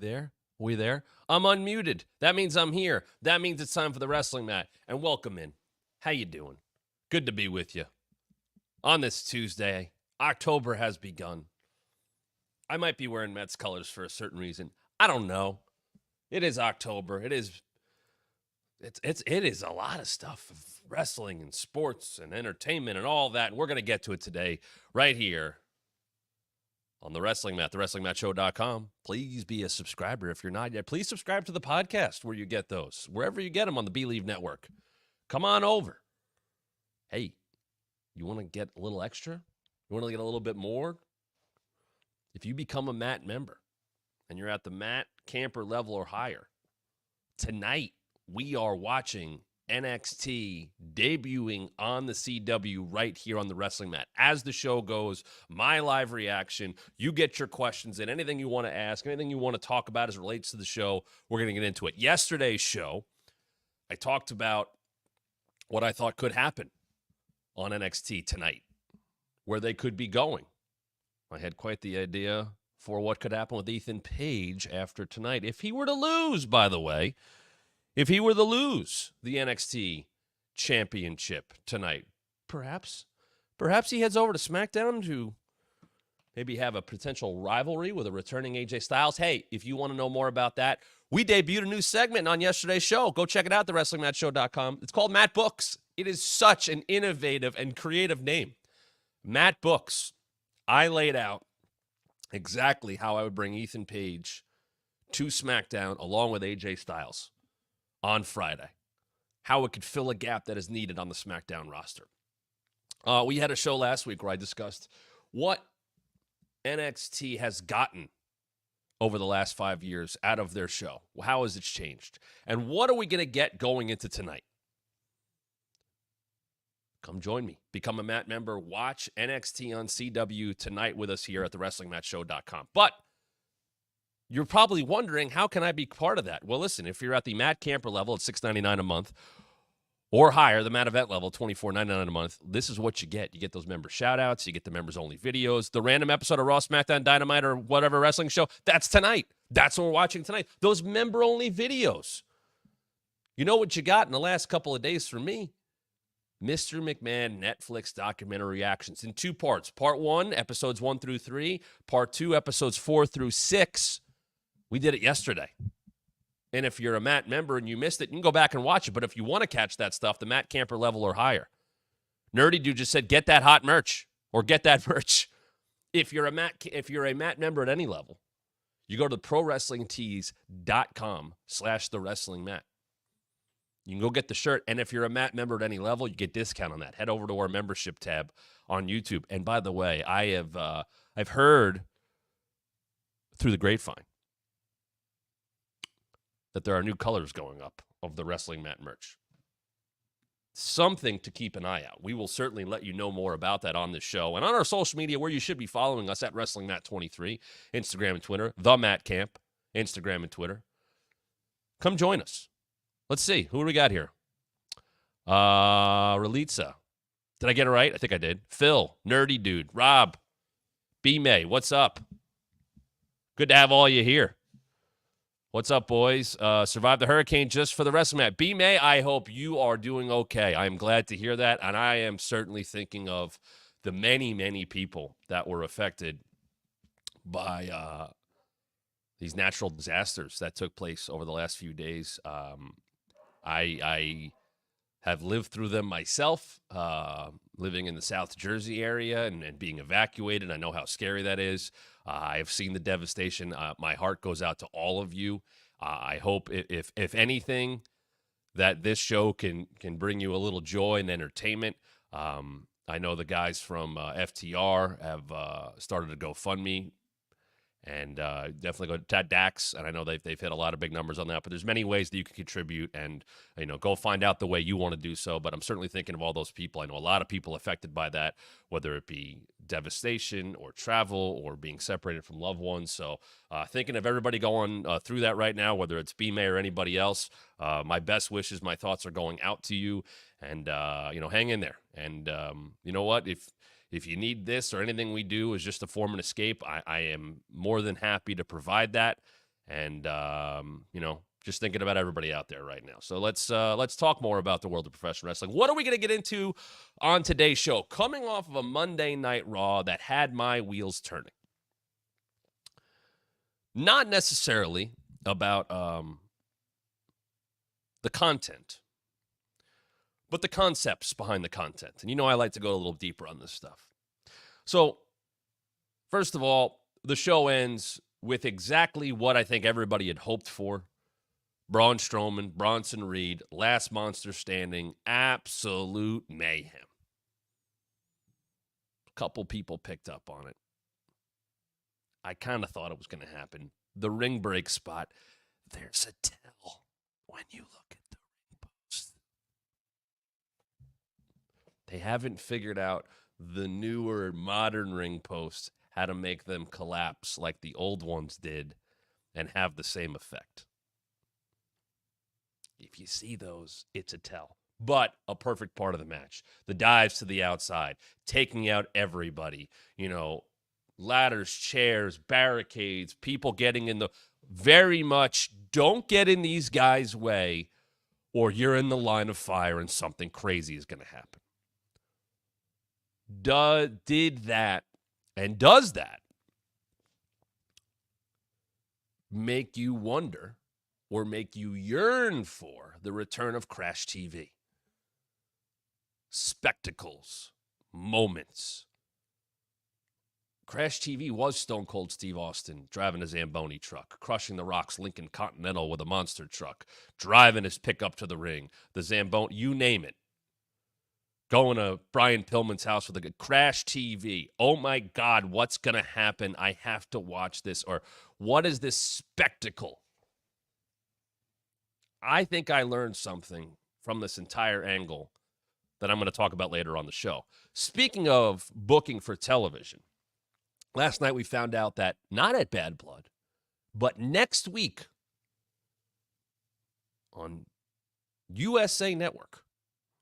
there? Are we there? I'm unmuted. That means I'm here. That means it's time for the wrestling mat. And welcome in. How you doing? Good to be with you. On this Tuesday, October has begun. I might be wearing Mets colors for a certain reason. I don't know. It is October. It is a lot of stuff of wrestling and sports and entertainment and all that. And we're going to get to it today right here on the Wrestling Mat, thewrestlingmatshow.com. Please be a subscriber if you're not yet. Please subscribe to the podcast where you get those, wherever you get them on the Believe Network. Come on over. Hey, you want to get a little extra? You want to get a little bit more? If you become a Matt member and you're at the Matt Camper level or higher, tonight we are watching NXT debuting on the CW right here on the Wrestling Mat. As the show goes, my live reaction, you get your questions in, anything you want to ask, anything you want to talk about as it relates to the show, we're going to get into it. Yesterday's show, I talked about what I thought could happen on NXT tonight, where they could be going. I had quite the idea for what could happen with Ethan Page after tonight. If he were to lose, by the way, if he were to lose the NXT championship tonight, perhaps he heads over to SmackDown to maybe have a potential rivalry with a returning AJ Styles. Hey, if you want to know more about that, we debuted a new segment on yesterday's show. Go check it out, thewrestlingmatshow.com. It's called Matt Books. It is such an innovative and creative name. Matt Books. I laid out exactly how I would bring Ethan Page to SmackDown along with AJ Styles on Friday, how it could fill a gap that is needed on the SmackDown roster. We had a show last week where I discussed what NXT has gotten over the last 5 years out of their show. How has it changed? And what are we going to get going into tonight? Come join me. Become a Matt member. Watch NXT on CW tonight with us here at thewrestlingmatshow.com. But you're probably wondering, how can I be part of that? Well, listen, if you're at the Matt Camper level at $6.99 a month or higher, the Matt Event level, $24.99 a month, this is what you get. You get those member shout-outs. You get the members-only videos. The random episode of Raw, SmackDown, Dynamite, or whatever wrestling show, that's tonight. That's what we're watching tonight. Those member-only videos. You know what you got in the last couple of days from me? Mr. McMahon Netflix documentary reactions in two parts. Part 1, episodes 1 through 3. Part 2, episodes 4 through 6. We did it yesterday. And if you're a Matt member and you missed it, you can go back and watch it. But if you want to catch that stuff, the Matt Camper level or higher. Nerdy Dude just said, get that hot merch or get that merch. If you're a Matt member at any level, you go to prowrestlingtees.com/thewrestlingmat. You can go get the shirt, and if you're a Matt member at any level, you get discount on that. Head over to our membership tab on YouTube. And by the way, I've heard through the grapevine that there are new colors going up of the Wrestling Mat merch. Something to keep an eye out. We will certainly let you know more about that on this show and on our social media, where you should be following us at WrestlingMat23, Instagram and Twitter, The Matt Camp, Instagram and Twitter. Come join us. Let's see. Who do we got here? Relitza. Did I get it right? I think I did. Phil, Nerdy Dude, Rob, B-May, what's up? Good to have all you here. What's up, boys? Survived the hurricane just for the Wrestling Mat. B-May, I hope you are doing okay. I am glad to hear that, and I am certainly thinking of the many, many people that were affected by these natural disasters that took place over the last few days. I have lived through them myself, living in the South Jersey area and being evacuated. I know how scary that is. I have seen the devastation. My heart goes out to all of you. I hope, if anything, that this show can bring you a little joy and entertainment. I know the guys from FTR have started a GoFundMe. And definitely go to Ted Dax, and I know they've hit a lot of big numbers on that. But there's many ways that you can contribute, and go find out the way you want to do so. But I'm certainly thinking of all those people. I know a lot of people affected by that, whether it be devastation or travel or being separated from loved ones. So thinking of everybody going through that right now, whether it's B-May or anybody else. My best wishes, my thoughts are going out to you, and hang in there. And you know what? If you need this or anything we do is just a form of escape, I am more than happy to provide that. And, just thinking about everybody out there right now. So let's talk more about the world of professional wrestling. What are we going to get into on today's show? Coming off of a Monday Night Raw that had my wheels turning. Not necessarily about the content, but the concepts behind the content. And I like to go a little deeper on this stuff. So, first of all, the show ends with exactly what I think everybody had hoped for. Braun Strowman, Bronson Reed, last monster standing, absolute mayhem. A couple people picked up on it. I kind of thought it was going to happen. The ring break spot, there's a tell when you look at the ring post. They haven't figured out the newer modern ring posts, how to make them collapse like the old ones did and have the same effect. If you see those, it's a tell. But a perfect part of the match. The dives to the outside, taking out everybody. Ladders, chairs, barricades, people getting in the... Very much don't get in these guys' way or you're in the line of fire and something crazy is going to happen. Did that and does that make you wonder or make you yearn for the return of Crash TV? Spectacles, moments. Crash TV was Stone Cold Steve Austin driving a Zamboni truck, crushing the Rock's Lincoln Continental with a monster truck, driving his pickup to the ring, the Zamboni, you name it. Going to Brian Pillman's house with a good Crash TV. Oh my God, what's going to happen? I have to watch this. Or what is this spectacle? I think I learned something from this entire angle that I'm going to talk about later on the show. Speaking of booking for television, last night we found out that not at Bad Blood, but next week on USA Network,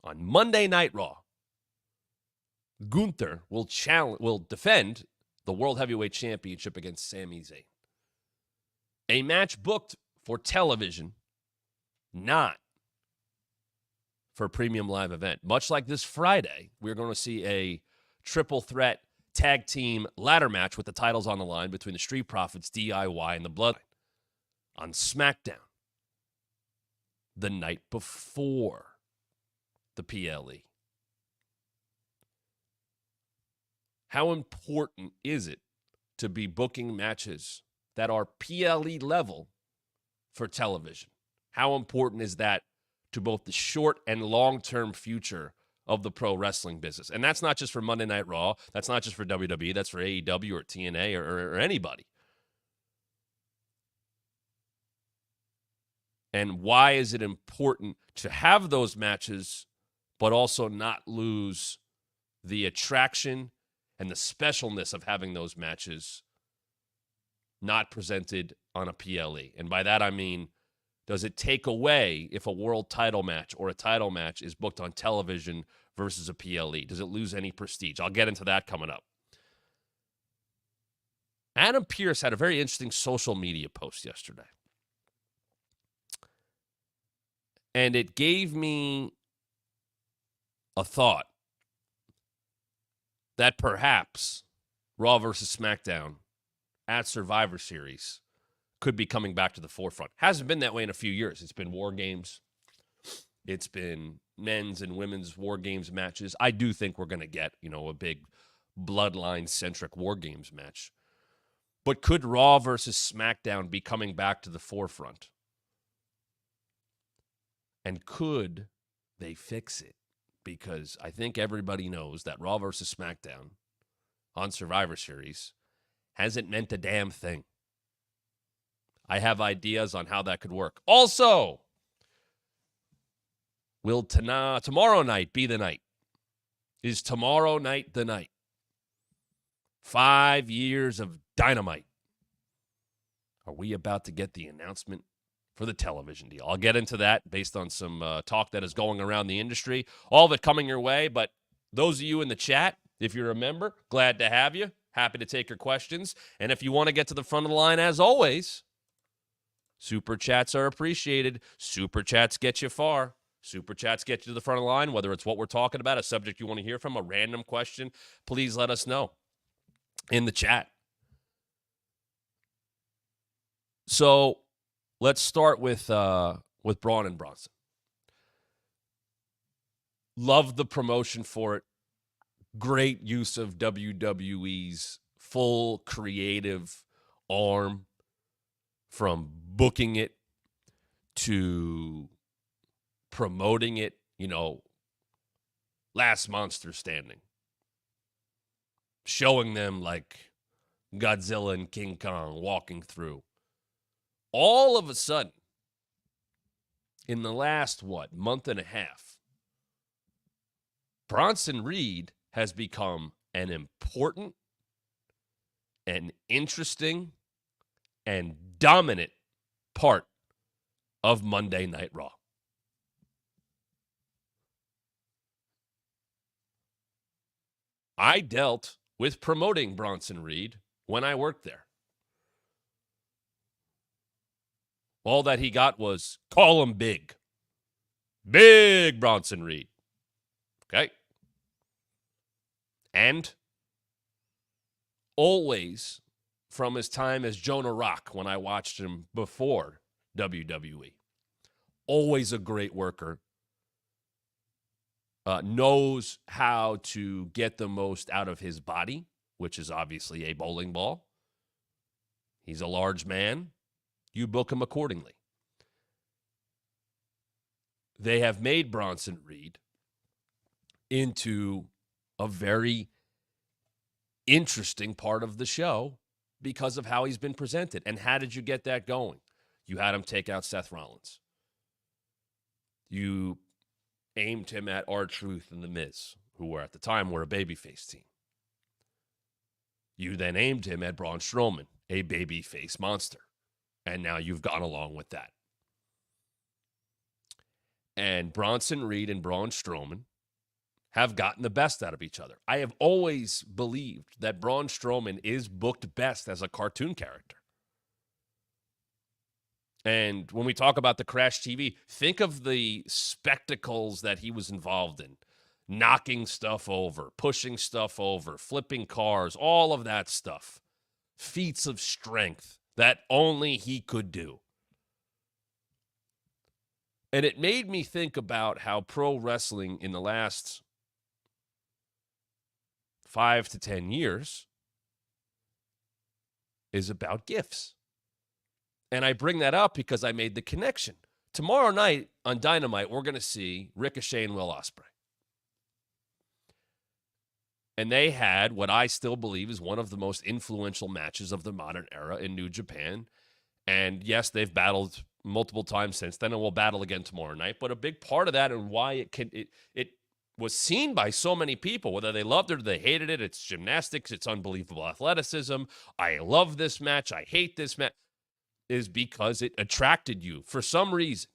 on Monday Night Raw, Gunther will defend the World Heavyweight Championship against Sami Zayn. A match booked for television, not for a premium live event. Much like this Friday, we're going to see a triple threat tag team ladder match with the titles on the line between the Street Profits, DIY, and the Bloodline on SmackDown the night before the PLE. How important is it to be booking matches that are PLE level for television? How important is that to both the short and long-term future of the pro wrestling business? And that's not just for Monday Night Raw. That's not just for WWE. That's for AEW or TNA or anybody. And why is it important to have those matches, but also not lose the attraction and the specialness of having those matches not presented on a PLE? And by that I mean, does it take away if a world title match or a title match is booked on television versus a PLE? Does it lose any prestige? I'll get into that coming up. Adam Pearce had a very interesting social media post yesterday. And it gave me a thought that perhaps Raw versus SmackDown at Survivor Series could be coming back to the forefront. Hasn't been that way in a few years. It's been War Games. It's been men's and women's War Games matches. I do think we're going to get, a big bloodline-centric War Games match. But could Raw versus SmackDown be coming back to the forefront? And could they fix it? Because I think everybody knows that Raw versus SmackDown on Survivor Series hasn't meant a damn thing. I have ideas on how that could work. Also, will tomorrow night be the night? Is tomorrow night the night? 5 years of Dynamite. Are we about to get the announcement for the television deal? I'll get into that based on some talk that is going around the industry. All of it coming your way, but those of you in the chat, if you're a member, glad to have you. Happy to take your questions. And if you want to get to the front of the line, as always, Super chats are appreciated. Super chats get you far. Super chats get you to the front of the line, whether it's what we're talking about, a subject you want to hear from, a random question. Please let us know in the chat. So let's start with Braun and Bronson. Love the promotion for it. Great use of WWE's full creative arm, from booking it to promoting it, last monster standing. Showing them like Godzilla and King Kong walking through. All of a sudden, in the last, month and a half, Bronson Reed has become an important and interesting and dominant part of Monday Night Raw. I dealt with promoting Bronson Reed when I worked there. All that he got was, call him big. Big Bronson Reed. Okay? And always, from his time as Jonah Rock, when I watched him before WWE, always a great worker. Knows how to get the most out of his body, which is obviously a bowling ball. He's a large man. You book him accordingly. They have made Bronson Reed into a very interesting part of the show because of how he's been presented. And how did you get that going? You had him take out Seth Rollins. You aimed him at R-Truth and The Miz, who were at the time were a babyface team. You then aimed him at Braun Strowman, a babyface monster. And now you've gone along with that. And Bronson Reed and Braun Strowman have gotten the best out of each other. I have always believed that Braun Strowman is booked best as a cartoon character. And when we talk about the Crash TV, think of the spectacles that he was involved in. Knocking stuff over, pushing stuff over, flipping cars, all of that stuff. Feats of strength that only he could do. And it made me think about how pro wrestling in the last 5 to 10 years is about gifts. And I bring that up because I made the connection. Tomorrow night on Dynamite, we're going to see Ricochet and Will Ospreay. And they had what I still believe is one of the most influential matches of the modern era in New Japan. And yes, they've battled multiple times since then, and we'll battle again tomorrow night. But a big part of that and why it was seen by so many people, whether they loved it or they hated it, it's gymnastics, it's unbelievable athleticism. I love this match. I hate this match. Is because it attracted you for some reason.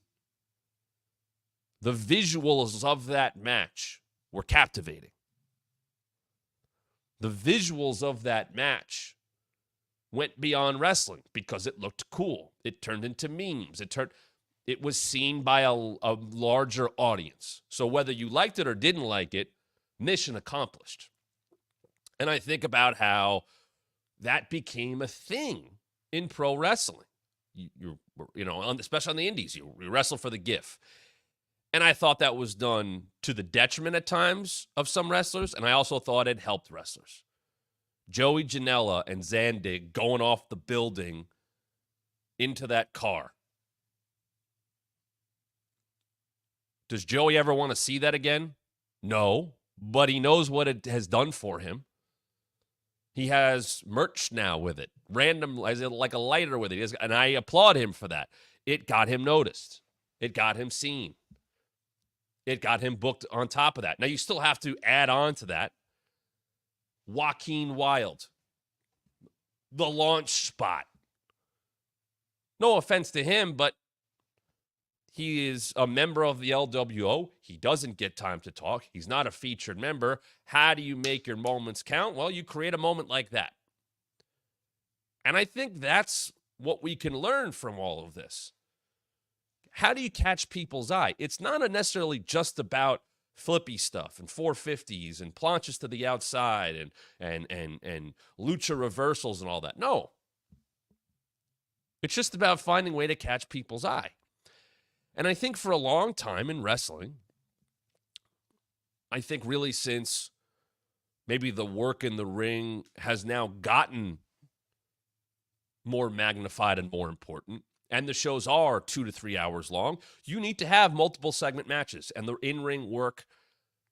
The visuals of that match were captivating. The visuals of that match went beyond wrestling because it looked cool. It turned into memes. It was seen by a larger audience. So whether you liked it or didn't like it, mission accomplished. And I think about how that became a thing in pro wrestling. Especially on the indies, you wrestle for the GIF. And I thought that was done to the detriment at times of some wrestlers, and I also thought it helped wrestlers. Joey Janela and Zandig going off the building into that car. Does Joey ever want to see that again? No, but he knows what it has done for him. He has merch now with it. Random, as like a lighter with it. And I applaud him for that. It got him noticed. It got him seen. It got him booked on top of that. Now, you still have to add on to that. Joaquin Wilde. The launch spot. No offense to him, but he is a member of the LWO. He doesn't get time to talk. He's not a featured member. How do you make your moments count? Well, you create a moment like that. And I think that's what we can learn from all of this. How do you catch people's eye? It's not necessarily just about flippy stuff and 450s and planches to the outside and lucha reversals and all that. No. It's just about finding a way to catch people's eye. And I think for a long time in wrestling, I think really since maybe the work in the ring has now gotten more magnified and more important, and the shows are 2 to 3 hours long, you need to have multiple segment matches. And the in-ring work,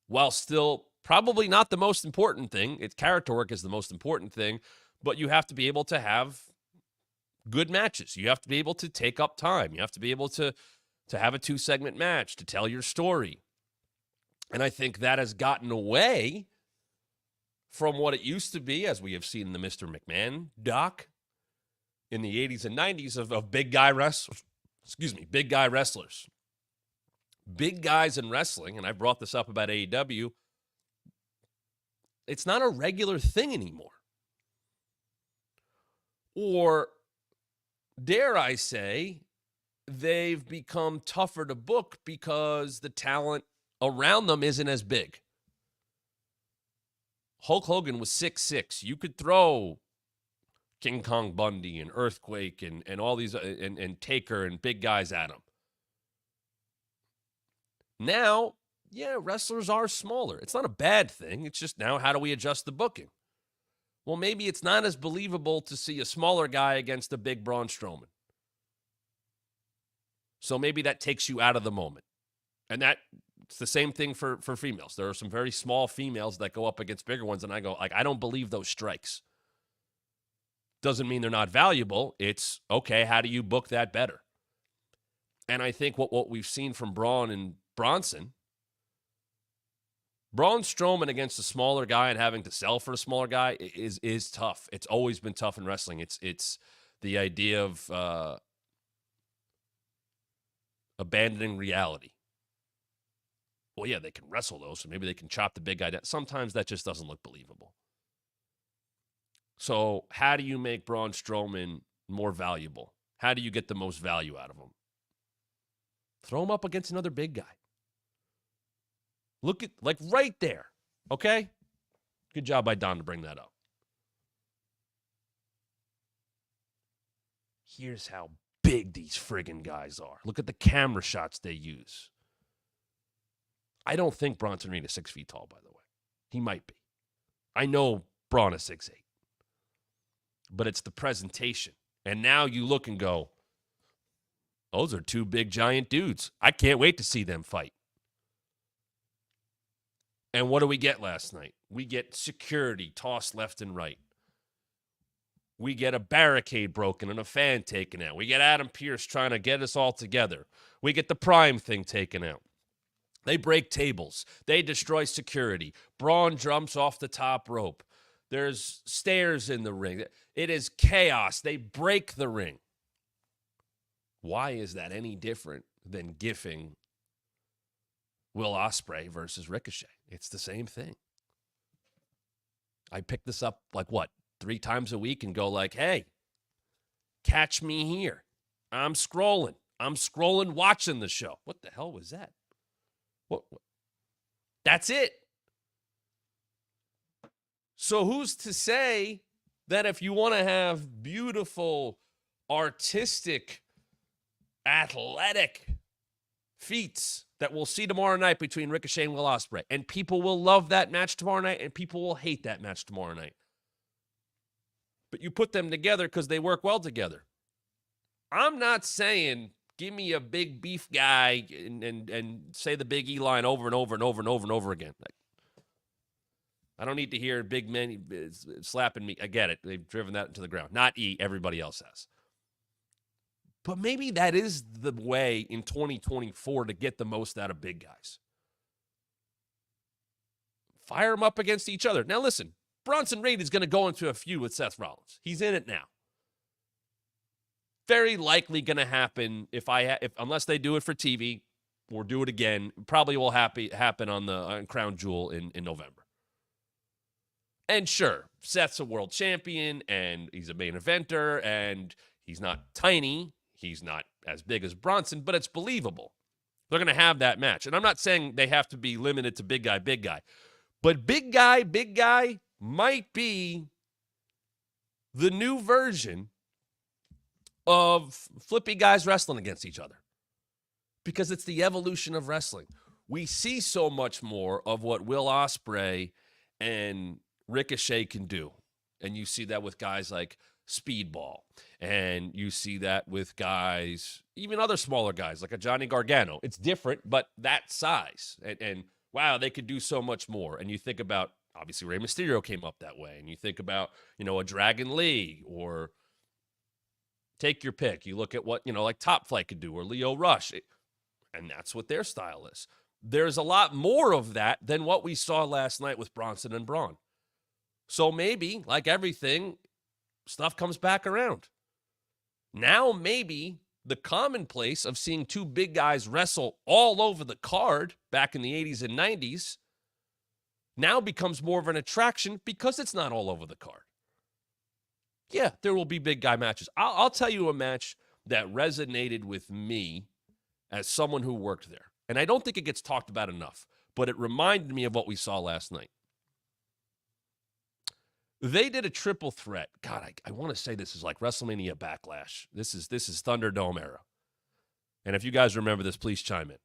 while still probably not the most important thing, its character work is the most important thing, but you have to be able to have good matches. You have to be able to take up time. You have to be able to have a 2-segment match, to tell your story. And I think that has gotten away from what it used to be, as we have seen in the Mr. McMahon doc in the 80s and 90s of big guy wrestlers. Big guy wrestlers. Big guys in wrestling, and I brought this up about AEW, it's not a regular thing anymore. Or, dare I say, they've become tougher to book because the talent around them isn't as big. Hulk Hogan was 6'6". You could throw King Kong Bundy and Earthquake and all these and Taker and big guys at him. Now, yeah, wrestlers are smaller. It's not a bad thing. It's just now, how do we adjust the booking? Well, maybe it's not as believable to see a smaller guy against a big Braun Strowman. So maybe that takes you out of the moment. And it's the same thing for females. There are some very small females that go up against bigger ones, and I go, I don't believe those strikes. Doesn't mean they're not valuable. It's, okay, how do you book that better? And I think what we've seen from Braun and Bronson, Braun Strowman against a smaller guy and having to sell for a smaller guy is tough. It's always been tough in wrestling. It's the idea of abandoning reality. Well, yeah, they can wrestle those, so maybe they can chop the big guy down. Sometimes that just doesn't look believable. So how do you make Braun Strowman more valuable? How do you get the most value out of him? Throw him up against another big guy. Look at, like, right there, okay? Good job by Don to bring that up. Here's how big these friggin' guys are. Look at the camera shots they use. I don't think Bronson Reed is 6 feet tall, by the way. He might be. I know Braun is 6'8". But it's the presentation. And now you look and go, those are two big, giant dudes. I can't wait to see them fight. And what do we get last night? We get security tossed left and right. We get a barricade broken and a fan taken out. We get Adam Pearce trying to get us all together. We get the Prime thing taken out. They break tables. They destroy security. Braun jumps off the top rope. There's stairs in the ring. It is chaos. They break the ring. Why is that any different than gifting Will Ospreay versus Ricochet? It's the same thing. I pick this up, 3 times a week and go hey, catch me here. I'm scrolling watching the show. What the hell was that? What? That's it. So who's to say that if you want to have beautiful, artistic, athletic feats that we'll see tomorrow night between Ricochet and Will Ospreay, and people will love that match tomorrow night, and people will hate that match tomorrow night, but you put them together because they work well together. I'm not saying give me a big beef guy and say the Big E line over and over and over and over and over again. I don't need to hear big men slapping me. I get it. They've driven that into the ground. Not E. Everybody else has. But maybe that is the way in 2024 to get the most out of big guys. Fire them up against each other. Now listen, Bronson Reed is going to go into a feud with Seth Rollins. He's in it now. Very likely going to happen if unless they do it for TV or do it again. Probably will happen on the Crown Jewel in November. And sure, Seth's a world champion, and he's a main eventer, and He's not tiny. He's not as big as Bronson, but it's believable. They're going to have that match. And I'm not saying they have to be limited to big guy, big guy. But big guy might be the new version of flippy guys wrestling against each other. Because it's the evolution of wrestling. We see so much more of what Will Ospreay and Ricochet can do. And you see that with guys like Speedball. And you see that with guys, even other smaller guys, like a Johnny Gargano. It's different, but that size. And wow, they could do so much more. And you think about, obviously, Rey Mysterio came up that way. And you think about, a Dragon Lee, or take your pick. You look at what, like Top Flight could do, or Leo Rush. And that's what their style is. There's a lot more of that than what we saw last night with Bronson and Braun. So maybe, like everything, stuff comes back around. Now maybe the commonplace of seeing two big guys wrestle all over the card back in the 80s and 90s now becomes more of an attraction because it's not all over the card. Yeah, there will be big guy matches. I'll tell you a match that resonated with me as someone who worked there. And I don't think it gets talked about enough, but it reminded me of what we saw last night. They did a triple threat. God, I want to say this is like WrestleMania Backlash. This is Thunderdome era. And if you guys remember this, please chime in.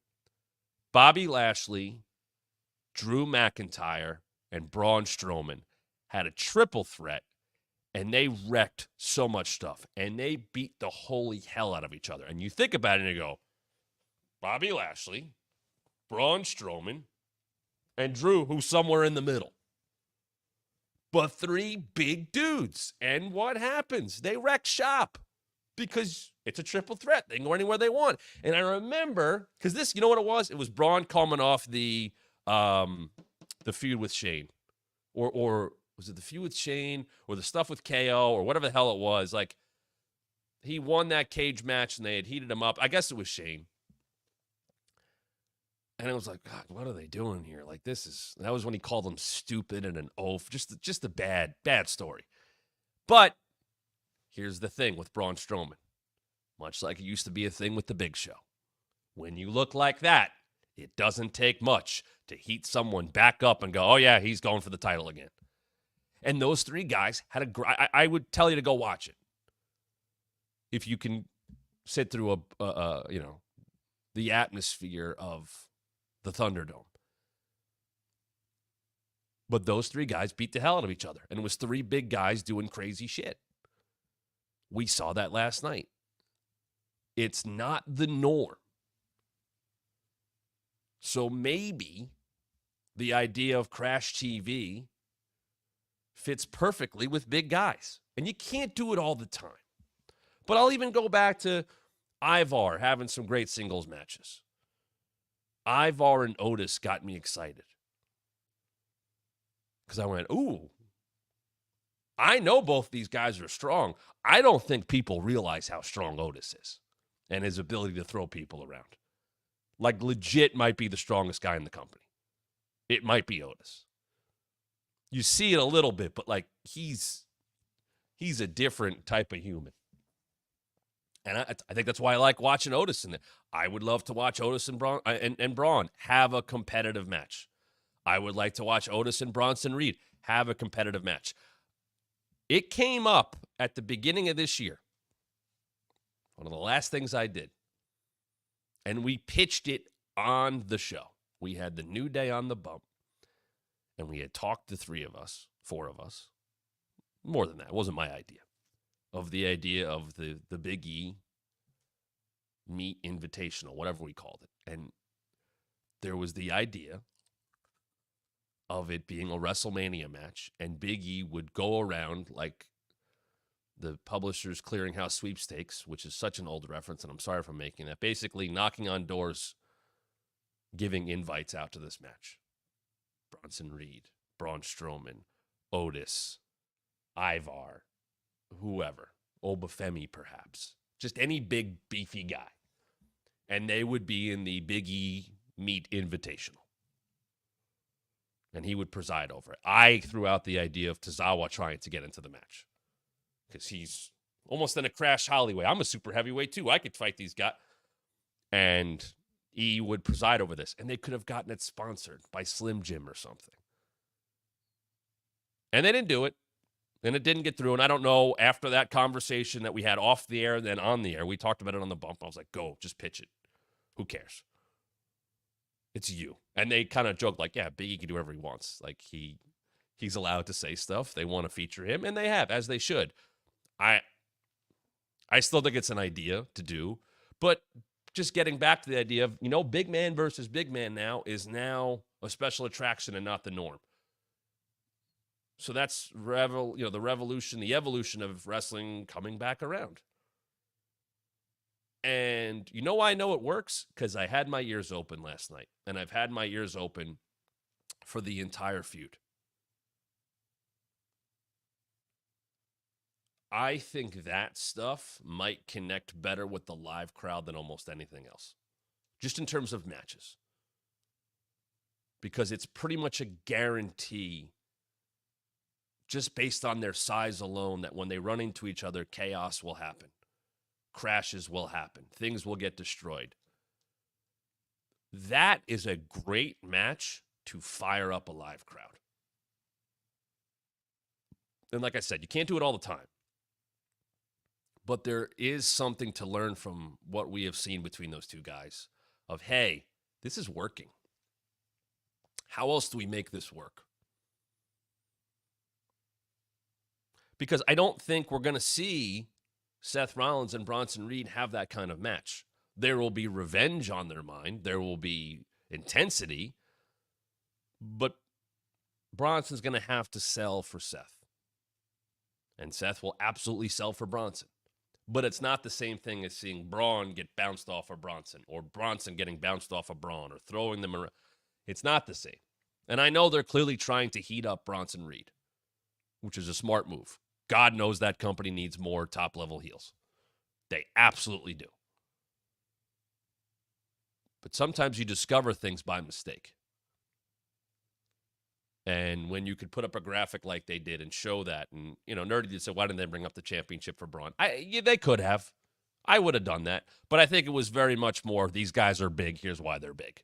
Bobby Lashley, Drew McIntyre, and Braun Strowman had a triple threat, and they wrecked so much stuff. And they beat the holy hell out of each other. And you think about it and you go, Bobby Lashley, Braun Strowman, and Drew, who's somewhere in the middle. But three big dudes. And what happens? They wreck shop because it's a triple threat. They can go anywhere they want. And I remember, because this, you know what it was? It was Braun coming off the feud with Shane. Or was it the feud with Shane or the stuff with KO or whatever the hell it was? Like, he won that cage match and they had heated him up. I guess it was Shane. And I was like, God, what are they doing here? Like, that was when he called them stupid and an oaf. Just a bad story. But here's the thing with Braun Strowman. Much like it used to be a thing with the Big Show. When you look like that, it doesn't take much to heat someone back up and go, oh yeah, he's going for the title again. And those three guys had I would tell you to go watch it. If you can sit through the atmosphere of the Thunderdome. But those three guys beat the hell out of each other. And it was three big guys doing crazy shit. We saw that last night. It's not the norm. So maybe the idea of Crash TV fits perfectly with big guys. And you can't do it all the time. But I'll even go back to Ivar having some great singles matches. Ivar and Otis got me excited. Because I went, ooh, I know both these guys are strong. I don't think people realize how strong Otis is and his ability to throw people around. Like, legit might be the strongest guy in the company. It might be Otis. You see it a little bit, but like he's a different type of human. And I think that's why I like watching Otis in it. I would love to watch Otis and Braun have a competitive match. I would like to watch Otis and Bronson Reed have a competitive match. It came up at the beginning of this year. One of the last things I did. And we pitched it on the show. We had the New Day on the bump. And we had talked to four of us. More than that. It wasn't my idea. Of the idea of the Big E Meet Invitational, whatever we called it. And there was the idea of it being a WrestleMania match, and Big E would go around like the Publishers Clearinghouse Sweepstakes, which is such an old reference, and I'm sorry for making that, basically knocking on doors, giving invites out to this match. Bronson Reed, Braun Strowman, Otis, Ivar, whoever, Obafemi perhaps, just any big beefy guy. And they would be in the Big E Meet Invitational. And he would preside over it. I threw out the idea of Tozawa trying to get into the match because he's almost in a Crash Holly way. I'm a super heavyweight too. I could fight these guys. And he would preside over this. And they could have gotten it sponsored by Slim Jim or something. And they didn't do it. And it didn't get through. And I don't know, after that conversation that we had off the air, then on the air, we talked about it on the bump. I was like, go, just pitch it. Who cares? It's you. And they kind of joked like, yeah, Biggie can do whatever he wants. Like he's allowed to say stuff. They want to feature him, and they have, as they should. I still think it's an idea to do, but just getting back to the idea of, big man versus big man now is now a special attraction and not the norm. So that's the revolution, the evolution of wrestling coming back around. And why I know it works? Because I had my ears open last night, and I've had my ears open for the entire feud. I think that stuff might connect better with the live crowd than almost anything else, just in terms of matches. Because it's pretty much a guarantee, just based on their size alone, that when they run into each other, chaos will happen. Crashes will happen. Things will get destroyed. That is a great match to fire up a live crowd. And like I said, you can't do it all the time. But there is something to learn from what we have seen between those two guys of, hey, this is working. How else do we make this work? Because I don't think we're going to see Seth Rollins and Bronson Reed have that kind of match. There will be revenge on their mind. There will be intensity. But Bronson's going to have to sell for Seth. And Seth will absolutely sell for Bronson. But it's not the same thing as seeing Braun get bounced off of Bronson, or Bronson getting bounced off of Braun, or throwing them around. It's not the same. And I know they're clearly trying to heat up Bronson Reed, which is a smart move. God knows that company needs more top-level heels. They absolutely do. But sometimes you discover things by mistake. And when you could put up a graphic like they did and show that, and, Nerdy did say, why didn't they bring up the championship for Braun? They could have. I would have done that. But I think it was very much more, these guys are big. Here's why they're big.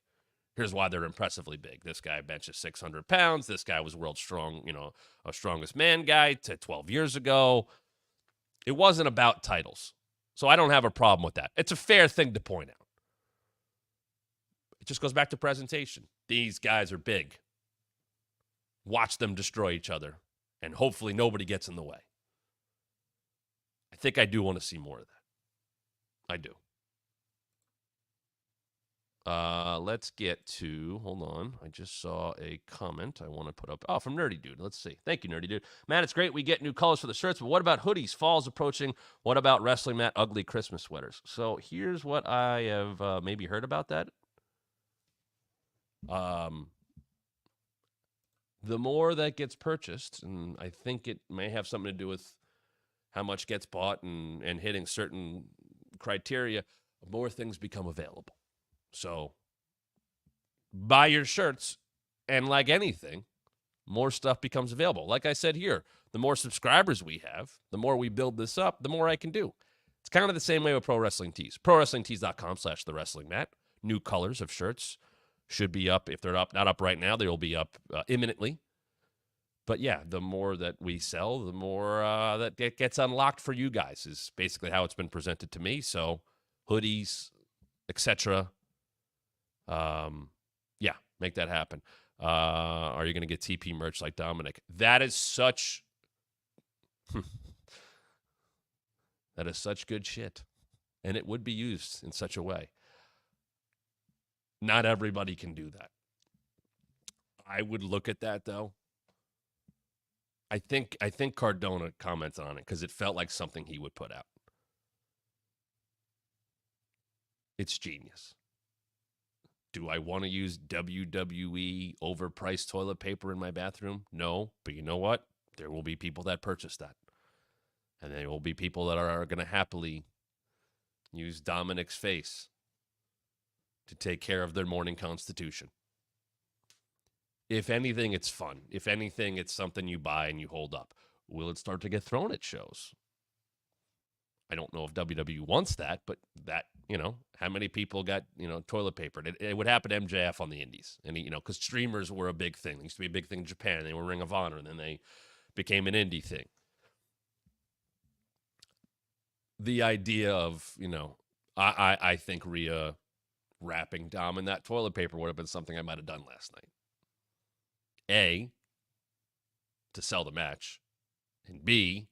Here's why they're impressively big. This guy benches 600 pounds. This guy was world strong, a strongest man guy to 12 years ago. It wasn't about titles. So I don't have a problem with that. It's a fair thing to point out. It just goes back to presentation. These guys are big. Watch them destroy each other, and hopefully nobody gets in the way. I think I do want to see more of that. I do. Let's get to, hold on. I just saw a comment I want to put up. Oh, from Nerdy Dude. Let's see. Thank you, Nerdy Dude. Matt, it's great we get new colors for the shirts, but what about hoodies? Fall's approaching. What about Wrestling Matt ugly Christmas sweaters? So here's what I have maybe heard about that. The more that gets purchased, and I think it may have something to do with how much gets bought and hitting certain criteria, more things become available. So buy your shirts, and like anything, more stuff becomes available. Like I said here, the more subscribers we have, the more we build this up, the more I can do. It's kind of the same way with Pro Wrestling Tees. ProWrestlingTees.com/TheWrestlingMat. New colors of shirts should be up. If they're not up right now, they will be up imminently. But yeah, the more that we sell, the more that gets unlocked for you guys is basically how it's been presented to me. So hoodies, etc. Yeah, make that happen. Are you going to get TP merch like Dominic? That is such that is such good shit. And it would be used in such a way. Not everybody can do that. I would look at that, though. I think Cardona commented on it because it felt like something he would put out. It's genius. Do I want to use WWE overpriced toilet paper in my bathroom? No, but you know what? There will be people that purchase that. And there will be people that are going to happily use Dominic's face to take care of their morning constitution. If anything, it's fun. If anything, it's something you buy and you hold up. Will it start to get thrown at shows? I don't know if WWE wants that, but that, how many people got, toilet paper? It would happen to MJF on the indies. And, because streamers were a big thing. They used to be a big thing in Japan. They were Ring of Honor, and then they became an indie thing. The idea of, I think Rhea wrapping Dom in that toilet paper would have been something I might have done last night. A, to sell the match, and B,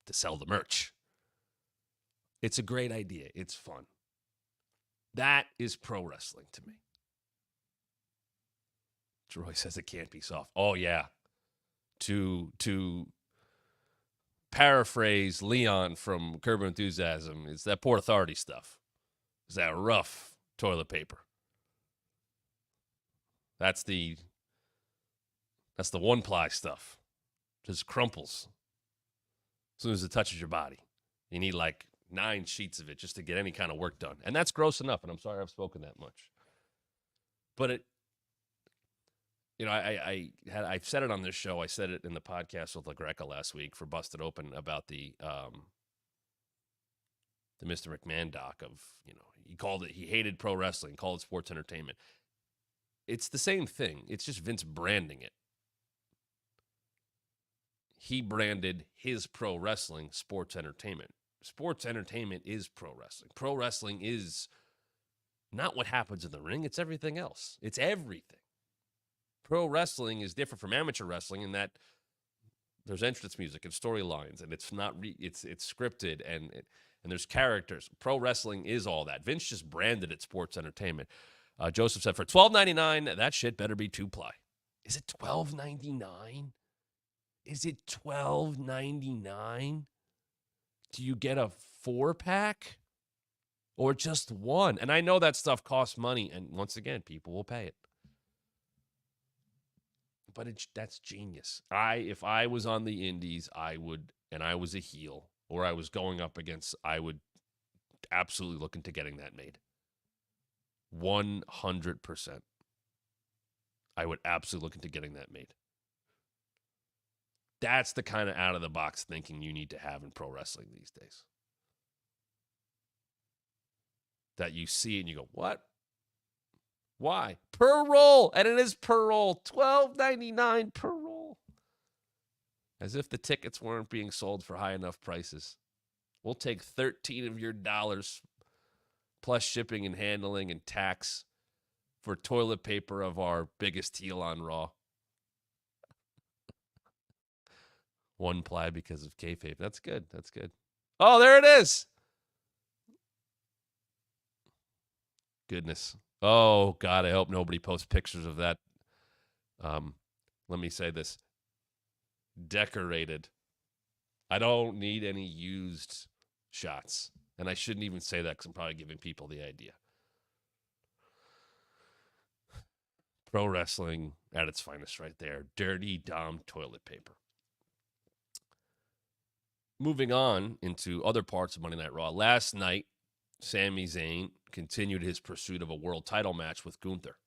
to sell the merch. It's a great idea. It's fun. That is pro wrestling to me. Troy says it can't be soft. Oh, yeah. To paraphrase Leon from Curb Your Enthusiasm, it's that Port Authority stuff. It's that rough toilet paper. That's the one-ply stuff. Just crumples as soon as it touches your body. You need like 9 sheets of it just to get any kind of work done. And that's gross enough, and I'm sorry I've spoken that much. But I've said it on this show. I said it in the podcast with LaGreca last week for Busted Open about the Mr. McMahon doc of, he hated pro wrestling, called it sports entertainment. It's the same thing. It's just Vince branding it. He branded his pro wrestling sports entertainment. Sports entertainment is pro wrestling. Pro wrestling is not what happens in the ring. It's everything else. It's everything. Pro wrestling is different from amateur wrestling in that there's entrance music and storylines, and it's not it's scripted and there's characters. Pro wrestling is all that. Vince just branded it sports entertainment. Joseph said for $12.99, that shit better be 2-ply. Is it $12.99? Is it $12.99? Do you get a 4-pack or just one? And I know that stuff costs money, and once again, people will pay it. But that's genius. If I was on the indies, I would, and I was a heel, or I was going up against, I would absolutely look into getting that made. 100%. I would absolutely look into getting that made. That's the kind of out-of-the-box thinking you need to have in pro wrestling these days. That you see it and you go, what? Why? Per roll. And it is per roll. $12.99 per roll. As if the tickets weren't being sold for high enough prices. We'll take 13 of your dollars plus shipping and handling and tax for toilet paper of our biggest heel on Raw. 1-ply because of kayfabe. That's good. That's good. Oh, there it is. Goodness. Oh, God, I hope nobody posts pictures of that. Let me say this. Decorated. I don't need any used shots. And I shouldn't even say that because I'm probably giving people the idea. Pro wrestling at its finest right there. Dirty Dom toilet paper. Moving on into other parts of Monday Night Raw. Last night, Sami Zayn continued his pursuit of a world title match with Gunther.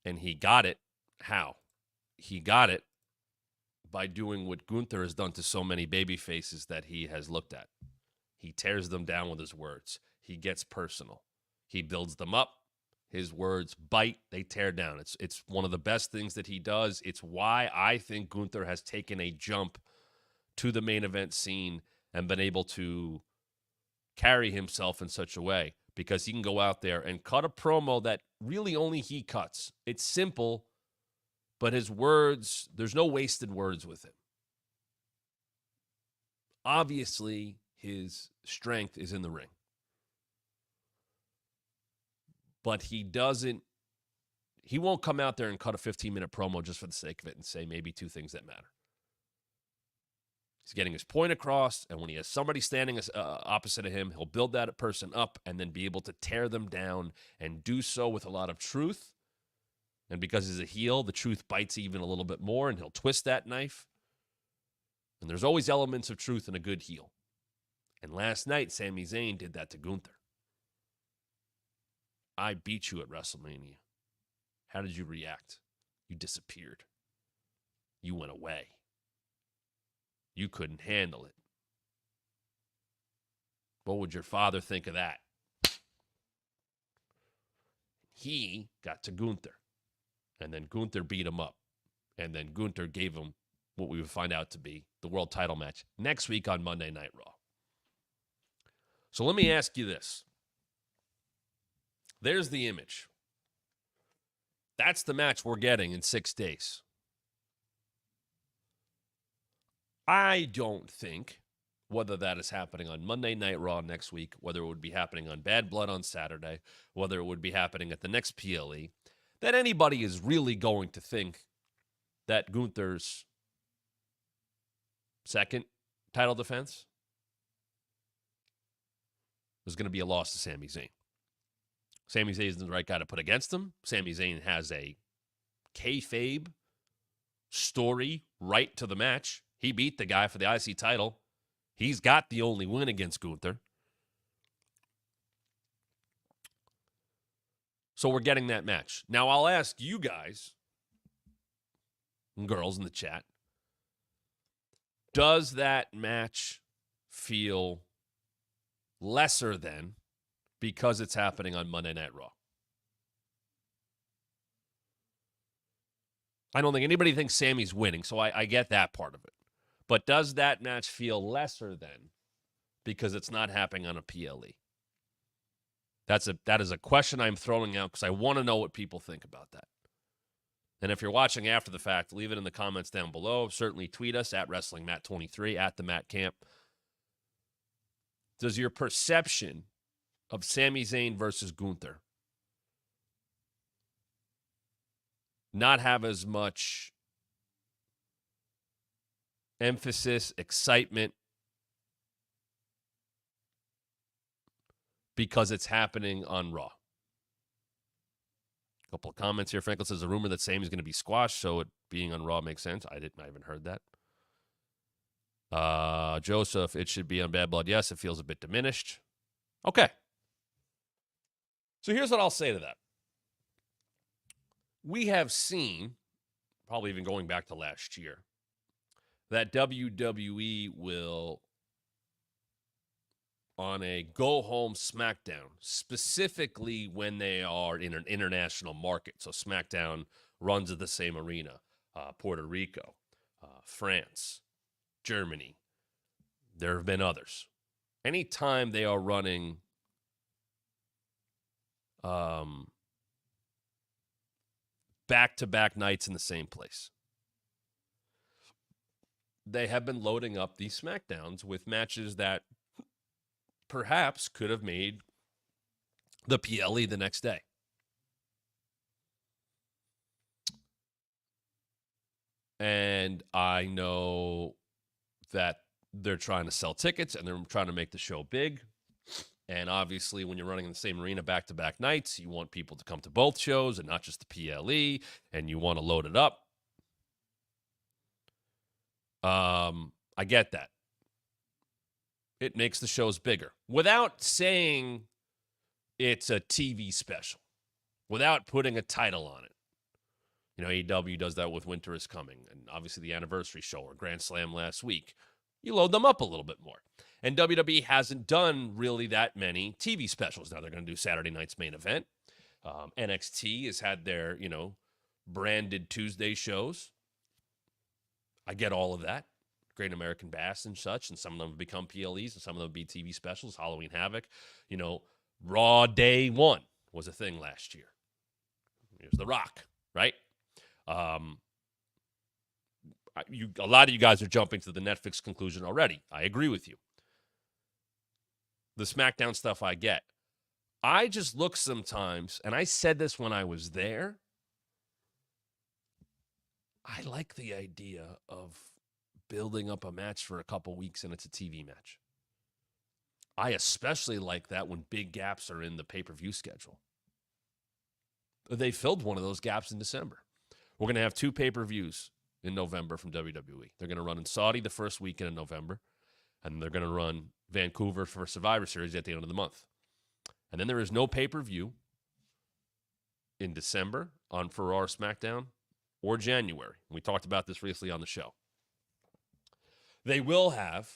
And he got it. How? He got it by doing what Gunther has done to so many baby faces that he has looked at. He tears them down with his words. He gets personal. He builds them up. His words bite, they tear down. It's one of the best things that he does. It's why I think Gunther has taken a jump to the main event scene and been able to carry himself in such a way, because he can go out there and cut a promo that really only he cuts. It's simple, but his words, there's no wasted words with him. Obviously, his strength is in the ring. But he won't come out there and cut a 15-minute promo just for the sake of it and say maybe 2 things that matter. He's getting his point across, and when he has somebody standing opposite of him, he'll build that person up and then be able to tear them down and do so with a lot of truth. And because he's a heel, the truth bites even a little bit more, and he'll twist that knife. And there's always elements of truth in a good heel. And last night, Sami Zayn did that to Gunther. I beat you at WrestleMania. How did you react? You disappeared. You went away. You couldn't handle it. What would your father think of that? He got to Gunther, and then Gunther beat him up, and then Gunther gave him what we would find out to be the world title match next week on Monday Night Raw. So let me ask you this. There's the image. That's the match we're getting in 6 days. I don't think whether that is happening on Monday Night Raw next week, whether it would be happening on Bad Blood on Saturday, whether it would be happening at the next PLE, that anybody is really going to think that Gunther's second title defense is going to be a loss to Sami Zayn. Sami Zayn is the right guy to put against him. Sami Zayn has a kayfabe story right to the match. He beat the guy for the IC title. He's got the only win against Gunther. So we're getting that match. Now I'll ask you guys and girls in the chat, does that match feel lesser than because it's happening on Monday Night Raw? I don't think anybody thinks Sami's winning, so I get that part of it. But does that match feel lesser than because it's not happening on a PLE? That is a question I'm throwing out because I want to know what people think about that. And if you're watching after the fact, leave it in the comments down below. Certainly tweet us at WrestlingMatt23, at the Matt Camp. Does your perception of Sami Zayn versus Gunther not have as much emphasis, excitement, because it's happening on Raw? A couple of comments here. Franklin says a rumor that Sami's going to be squashed, so it being on Raw makes sense. I haven't heard that. Joseph, it should be on Bad Blood. Yes, it feels a bit diminished. Okay. So here's what I'll say to that. We have seen, probably even going back to last year, that WWE will, on a go-home SmackDown, specifically when they are in an international market. So SmackDown runs at the same arena. Puerto Rico, France, Germany. There have been others. Anytime they are running back-to-back nights in the same place, they have been loading up these SmackDowns with matches that perhaps could have made the PLE the next day. And I know that they're trying to sell tickets and they're trying to make the show big. And obviously, when you're running in the same arena back-to-back nights, you want people to come to both shows and not just the PLE, and you want to load it up. I get that. It makes the shows bigger. Without saying it's a TV special, without putting a title on it. You know, AEW does that with Winter is Coming, and obviously the anniversary show or Grand Slam last week. You load them up a little bit more. And WWE hasn't done really that many TV specials. Now they're going to do Saturday night's main event. NXT has had their, branded Tuesday shows. I get all of that. Great American Bash and such, and some of them have become PLEs, and some of them be TV specials. Halloween Havoc. Raw Day 1 was a thing last year. Here's The Rock, right? A lot of you guys are jumping to the Netflix conclusion already. I agree with you. The SmackDown stuff I get. I just look sometimes, and I said this when I was there, I like the idea of building up a match for a couple weeks and it's a TV match. I especially like that when big gaps are in the pay-per-view schedule. They filled one of those gaps in December. We're going to have 2 pay-per-views in November from WWE. They're going to run in Saudi the first weekend in November, and they're going to run Vancouver for Survivor Series at the end of the month. And then there is no pay-per-view in December for Raw or SmackDown or January. We talked about this recently on the show. They will have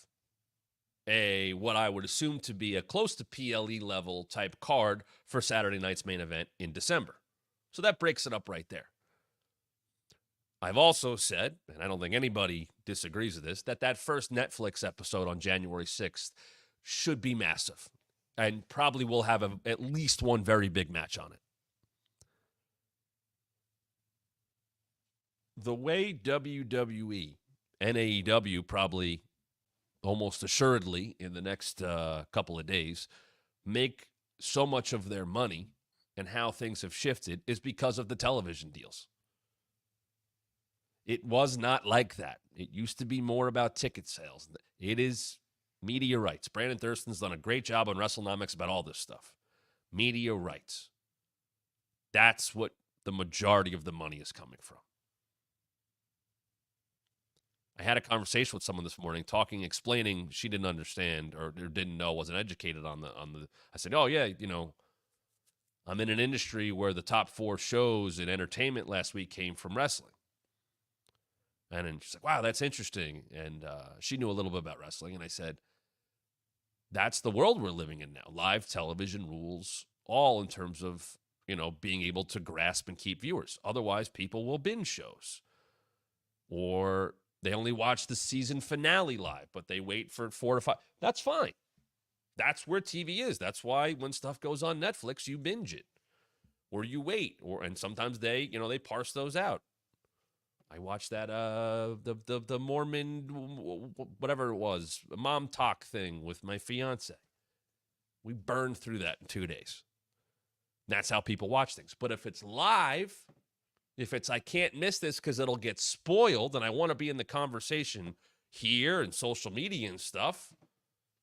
what I would assume to be a close to PLE level type card for Saturday night's main event in December. So that breaks it up right there. I've also said, and I don't think anybody disagrees with this, that first Netflix episode on January 6th should be massive and probably will have at least one very big match on it. The way WWE and AEW probably almost assuredly in the next couple of days make so much of their money and how things have shifted is because of the television deals. It was not like that. It used to be more about ticket sales. It is media rights. Brandon Thurston's done a great job on WrestleNomics about all this stuff. Media rights. That's what the majority of the money is coming from. I had a conversation with someone this morning explaining she didn't understand or didn't know, wasn't educated on the. I said, oh yeah, I'm in an industry where the top 4 shows in entertainment last week came from wrestling. And then she's like, wow, that's interesting. And she knew a little bit about wrestling. And I said, that's the world we're living in now. Live television rules all in terms of, being able to grasp and keep viewers. Otherwise, people will binge shows. Or they only watch the season finale live, but they wait for 4 to 5. That's fine. That's where TV is. That's why when stuff goes on Netflix, you binge it. Or you wait. And sometimes they parse those out. I watched that the Mormon, whatever it was, mom talk thing with my fiance. We burned through that in 2 days. That's how people watch things. But if it's live, if it's I can't miss this because it'll get spoiled and I want to be in the conversation here and social media and stuff,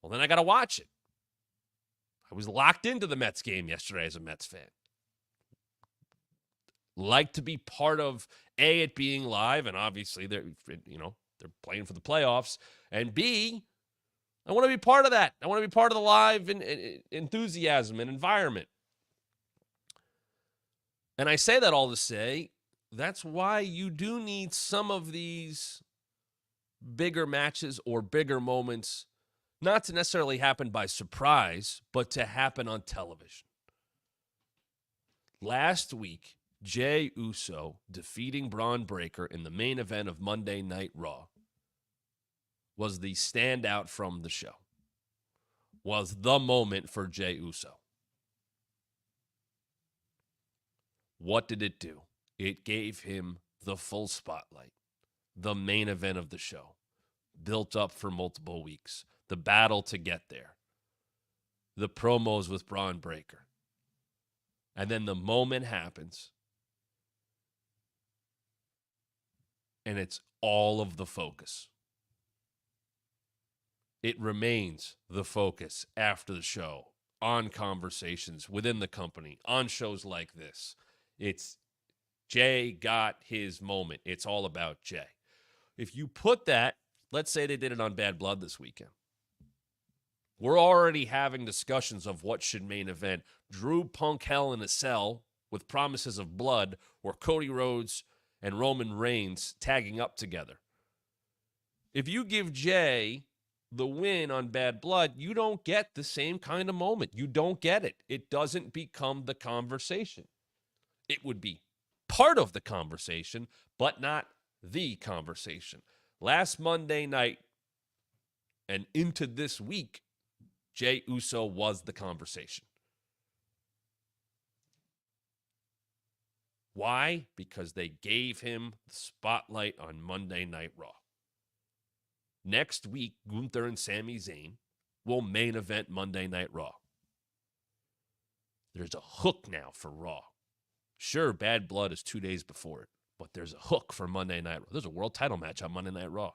well, then I got to watch it. I was locked into the Mets game yesterday as a Mets fan. Like to be part of it being live, and obviously they're playing for the playoffs, and B, I want to be part of that. I want to be part of the live enthusiasm and environment. And I say that all to say that's why you do need some of these bigger matches or bigger moments not to necessarily happen by surprise, but to happen on television. Last week, Jey Uso defeating Braun Breaker in the main event of Monday Night Raw was the standout from the show, was the moment for Jey Uso. What did it do? It gave him the full spotlight, the main event of the show, built up for multiple weeks, the battle to get there, the promos with Braun Breaker. And then the moment happens, and it's all of the focus. It remains the focus after the show, on conversations within the company, on shows like this. It's Jey got his moment. It's all about Jey. If you put that, let's say they did it on Bad Blood this weekend. We're already having discussions of what should main event. Drew Punk Hell in a Cell with promises of blood, or Cody Rhodes and Roman Reigns tagging up together. If you give Jey the win on Bad Blood, you don't get the same kind of moment. You don't get it. It doesn't become the conversation. It would be part of the conversation, but not the conversation. Last Monday night and into this week, Jey Uso was the conversation. Why? Because they gave him the spotlight on Monday Night Raw. Next week, Gunther and Sami Zayn will main event Monday Night Raw. There's a hook now for Raw. Sure, Bad Blood is 2 days before it, but there's a hook for Monday Night Raw. There's a world title match on Monday Night Raw.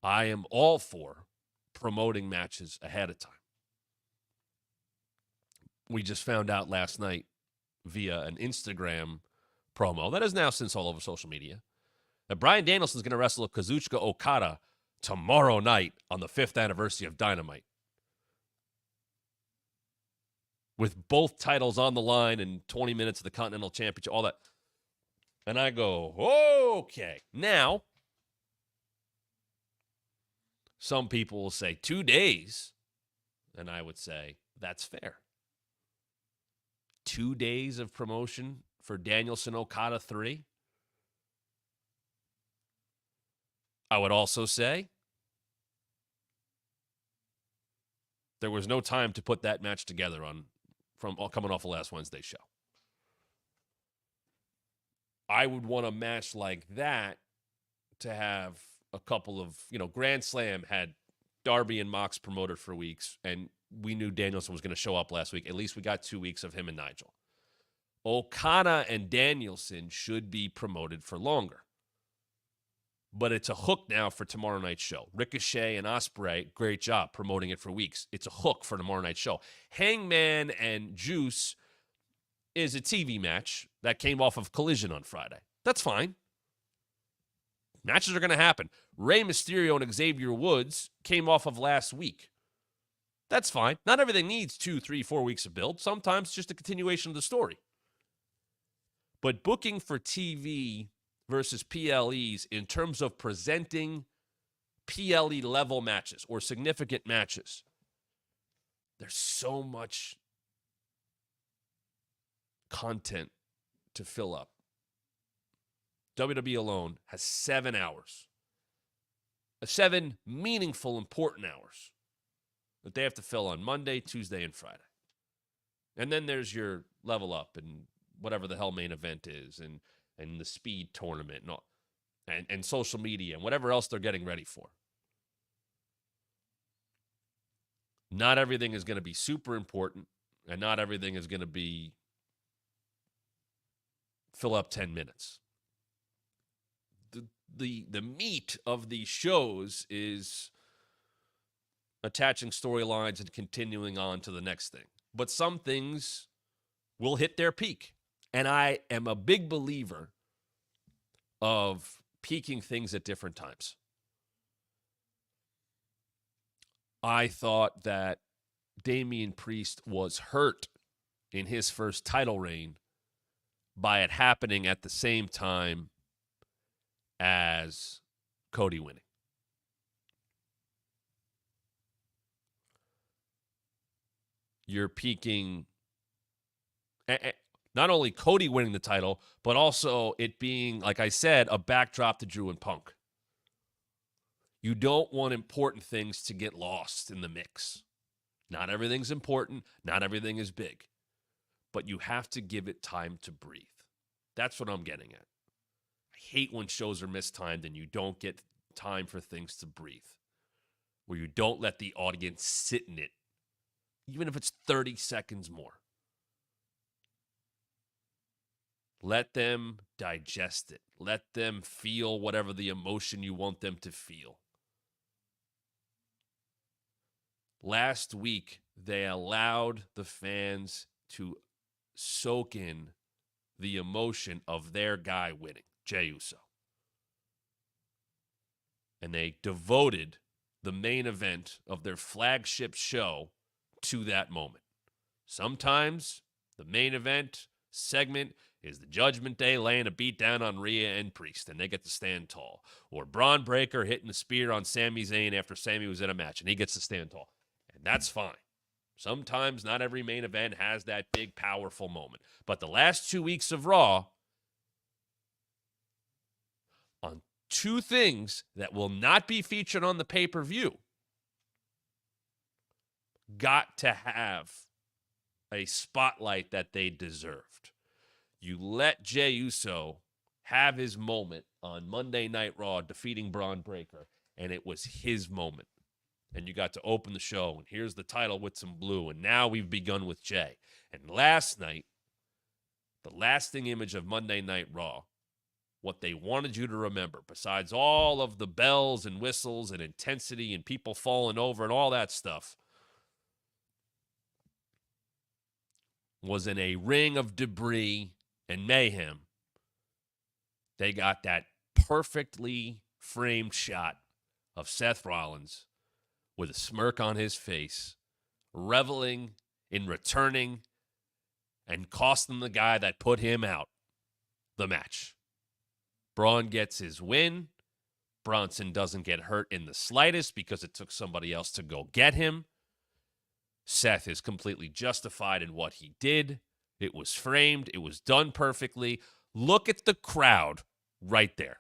I am all for promoting matches ahead of time. We just found out last night via an Instagram promo that is now since all over social media that Bryan Danielson's going to wrestle Kazuchika Okada tomorrow night on the 5th anniversary of Dynamite. With both titles on the line and 20 minutes of the Continental Championship, all that. And I go, okay. Now, Some people will say 2 days, and I would say that's fair. 2 days of promotion for Danielson Okada 3. I would also say there was no time to put that match together from coming off of last Wednesday's show. I would want a match like that to have a couple of, Grand Slam had Darby and Mox promoted for weeks, and we knew Danielson was going to show up last week. At least we got 2 weeks of him and Nigel. Okada and Danielson should be promoted for longer. But it's a hook now for tomorrow night's show. Ricochet and Ospreay, great job promoting it for weeks. It's a hook for tomorrow night's show. Hangman and Juice is a TV match that came off of Collision on Friday. That's fine. Matches are going to happen. Rey Mysterio and Xavier Woods came off of last week. That's fine. Not everything needs 2, 3, 4 weeks of build. Sometimes just a continuation of the story. But booking for TV versus PLEs in terms of presenting PLE level matches or significant matches, there's so much content to fill up. WWE alone has 7 hours. 7 meaningful, important hours that they have to fill on Monday, Tuesday, and Friday. And then there's your level up and whatever the hell main event is and the speed tournament and all, and social media and whatever else they're getting ready for. Not everything is going to be super important, and not everything is going to be fill up 10 minutes. The meat of these shows is attaching storylines and continuing on to the next thing. But some things will hit their peak. And I am a big believer of peaking things at different times. I thought that Damian Priest was hurt in his first title reign by it happening at the same time as Cody winning. You're peaking, not only Cody winning the title, but also it being, like I said, a backdrop to Drew and Punk. You don't want important things to get lost in the mix. Not everything's important. Not everything is big. But you have to give it time to breathe. That's what I'm getting at. I hate when shows are mistimed and you don't get time for things to breathe. Where you don't let the audience sit in it, even if it's 30 seconds more. Let them digest it. Let them feel whatever the emotion you want them to feel. Last week, they allowed the fans to soak in the emotion of their guy winning, Jey Uso. And they devoted the main event of their flagship show to that moment. Sometimes the main event segment is the Judgment Day laying a beat down on Rhea and Priest, and they get to stand tall. Or Braun Breaker hitting a spear on Sami Zayn after Sami was in a match, and he gets to stand tall. And that's fine. Sometimes not every main event has that big, powerful moment. But the last 2 weeks of Raw, on 2 things that will not be featured on the pay-per-view, got to have a spotlight that they deserved. You let Jey Uso have his moment on Monday Night Raw defeating Braun Breaker, and it was his moment. And you got to open the show, and here's the title with some blue, and now we've begun with Jey. And last night, the lasting image of Monday Night Raw, what they wanted you to remember, besides all of the bells and whistles and intensity and people falling over and all that stuff, was in a ring of debris and mayhem. They got that perfectly framed shot of Seth Rollins with a smirk on his face, reveling in returning and costing the guy that put him out the match. Braun gets his win. Bronson doesn't get hurt in the slightest because it took somebody else to go get him. Seth is completely justified in what he did. It was framed. It was done perfectly. Look at the crowd right there.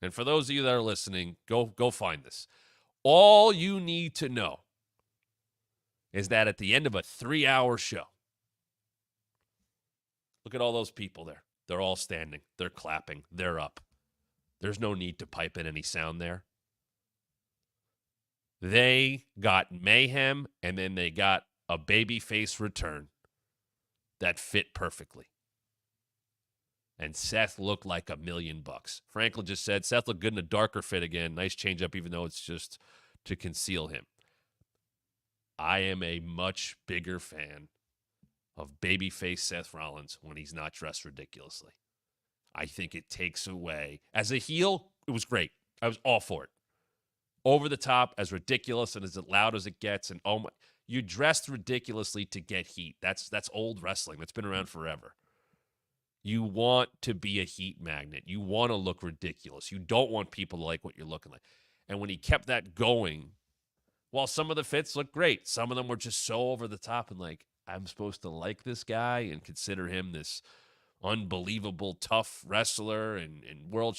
And for those of you that are listening, go find this. All you need to know is that at the end of a 3-hour show, look at all those people there. They're all standing. They're clapping. They're up. There's no need to pipe in any sound there. They got mayhem, and then they got a babyface return that fit perfectly. And Seth looked like $1 million. Franklin just said Seth looked good in a darker fit again. Nice change up, even though it's just to conceal him. I am a much bigger fan of babyface Seth Rollins when he's not dressed ridiculously. I think it takes away. As a heel, it was great. I was all for it. Over the top, as ridiculous and as loud as it gets. And oh my, you dressed ridiculously to get heat. That's old wrestling. That's been around forever. You want to be a heat magnet. You want to look ridiculous. You don't want people to like what you're looking like. And when he kept that going, while some of the fits looked great, some of them were just so over the top and like, I'm supposed to like this guy and consider him this unbelievable tough wrestler and world.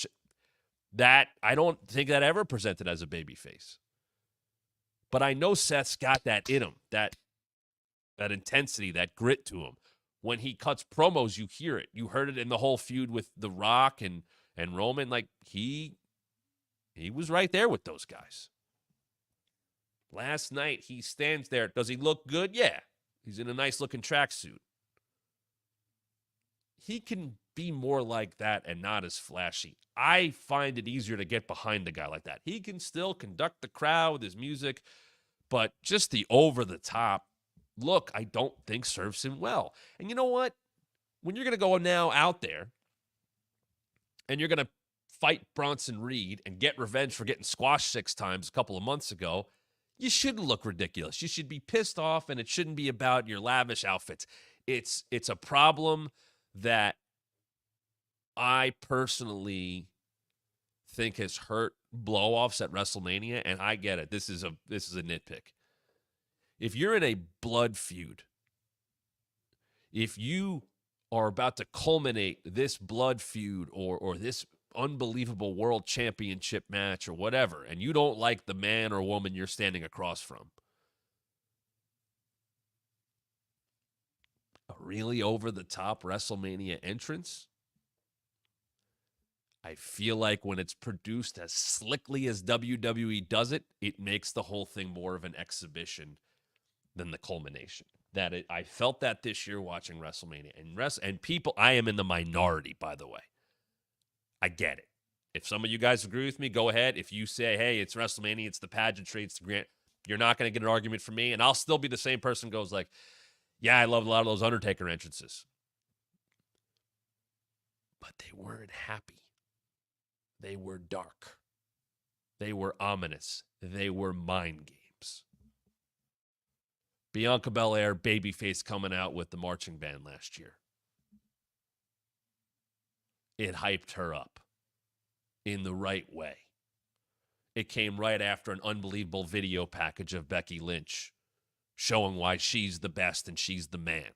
That I don't think that ever presented as a babyface. But I know Seth's got that in him, that intensity, that grit to him. When he cuts promos, you hear it. You heard it in the whole feud with The Rock and Roman. Like, he was right there with those guys. Last night, he stands there. Does he look good? Yeah. He's in a nice-looking tracksuit. He can be more like that and not as flashy. I find it easier to get behind a guy like that. He can still conduct the crowd with his music, but just the over-the-top look, I don't think serves him well. And you know what? When you're going to go now out there and you're going to fight Bronson Reed and get revenge for getting squashed 6 times a couple of months ago, you shouldn't look ridiculous. You should be pissed off, and it shouldn't be about your lavish outfits. It's a problem that I personally think has hurt blow-offs at WrestleMania, and I get it. This is a nitpick. If you're in a blood feud, if you are about to culminate this blood feud or this unbelievable world championship match or whatever, and you don't like the man or woman you're standing across from, a really over-the-top WrestleMania entrance, I feel like when it's produced as slickly as WWE does it, it makes the whole thing more of an exhibition than the culmination. I felt that this year watching WrestleMania. And people, I am in the minority, by the way. I get it. If some of you guys agree with me, go ahead. If you say, hey, it's WrestleMania, it's the pageantry, it's the grand, you're not going to get an argument from me. And I'll still be the same person who goes like, yeah, I love a lot of those Undertaker entrances. But they weren't happy. They were dark. They were ominous. They were mind games. Bianca Belair, babyface, coming out with the marching band last year. It hyped her up in the right way. It came right after an unbelievable video package of Becky Lynch showing why she's the best and she's the man.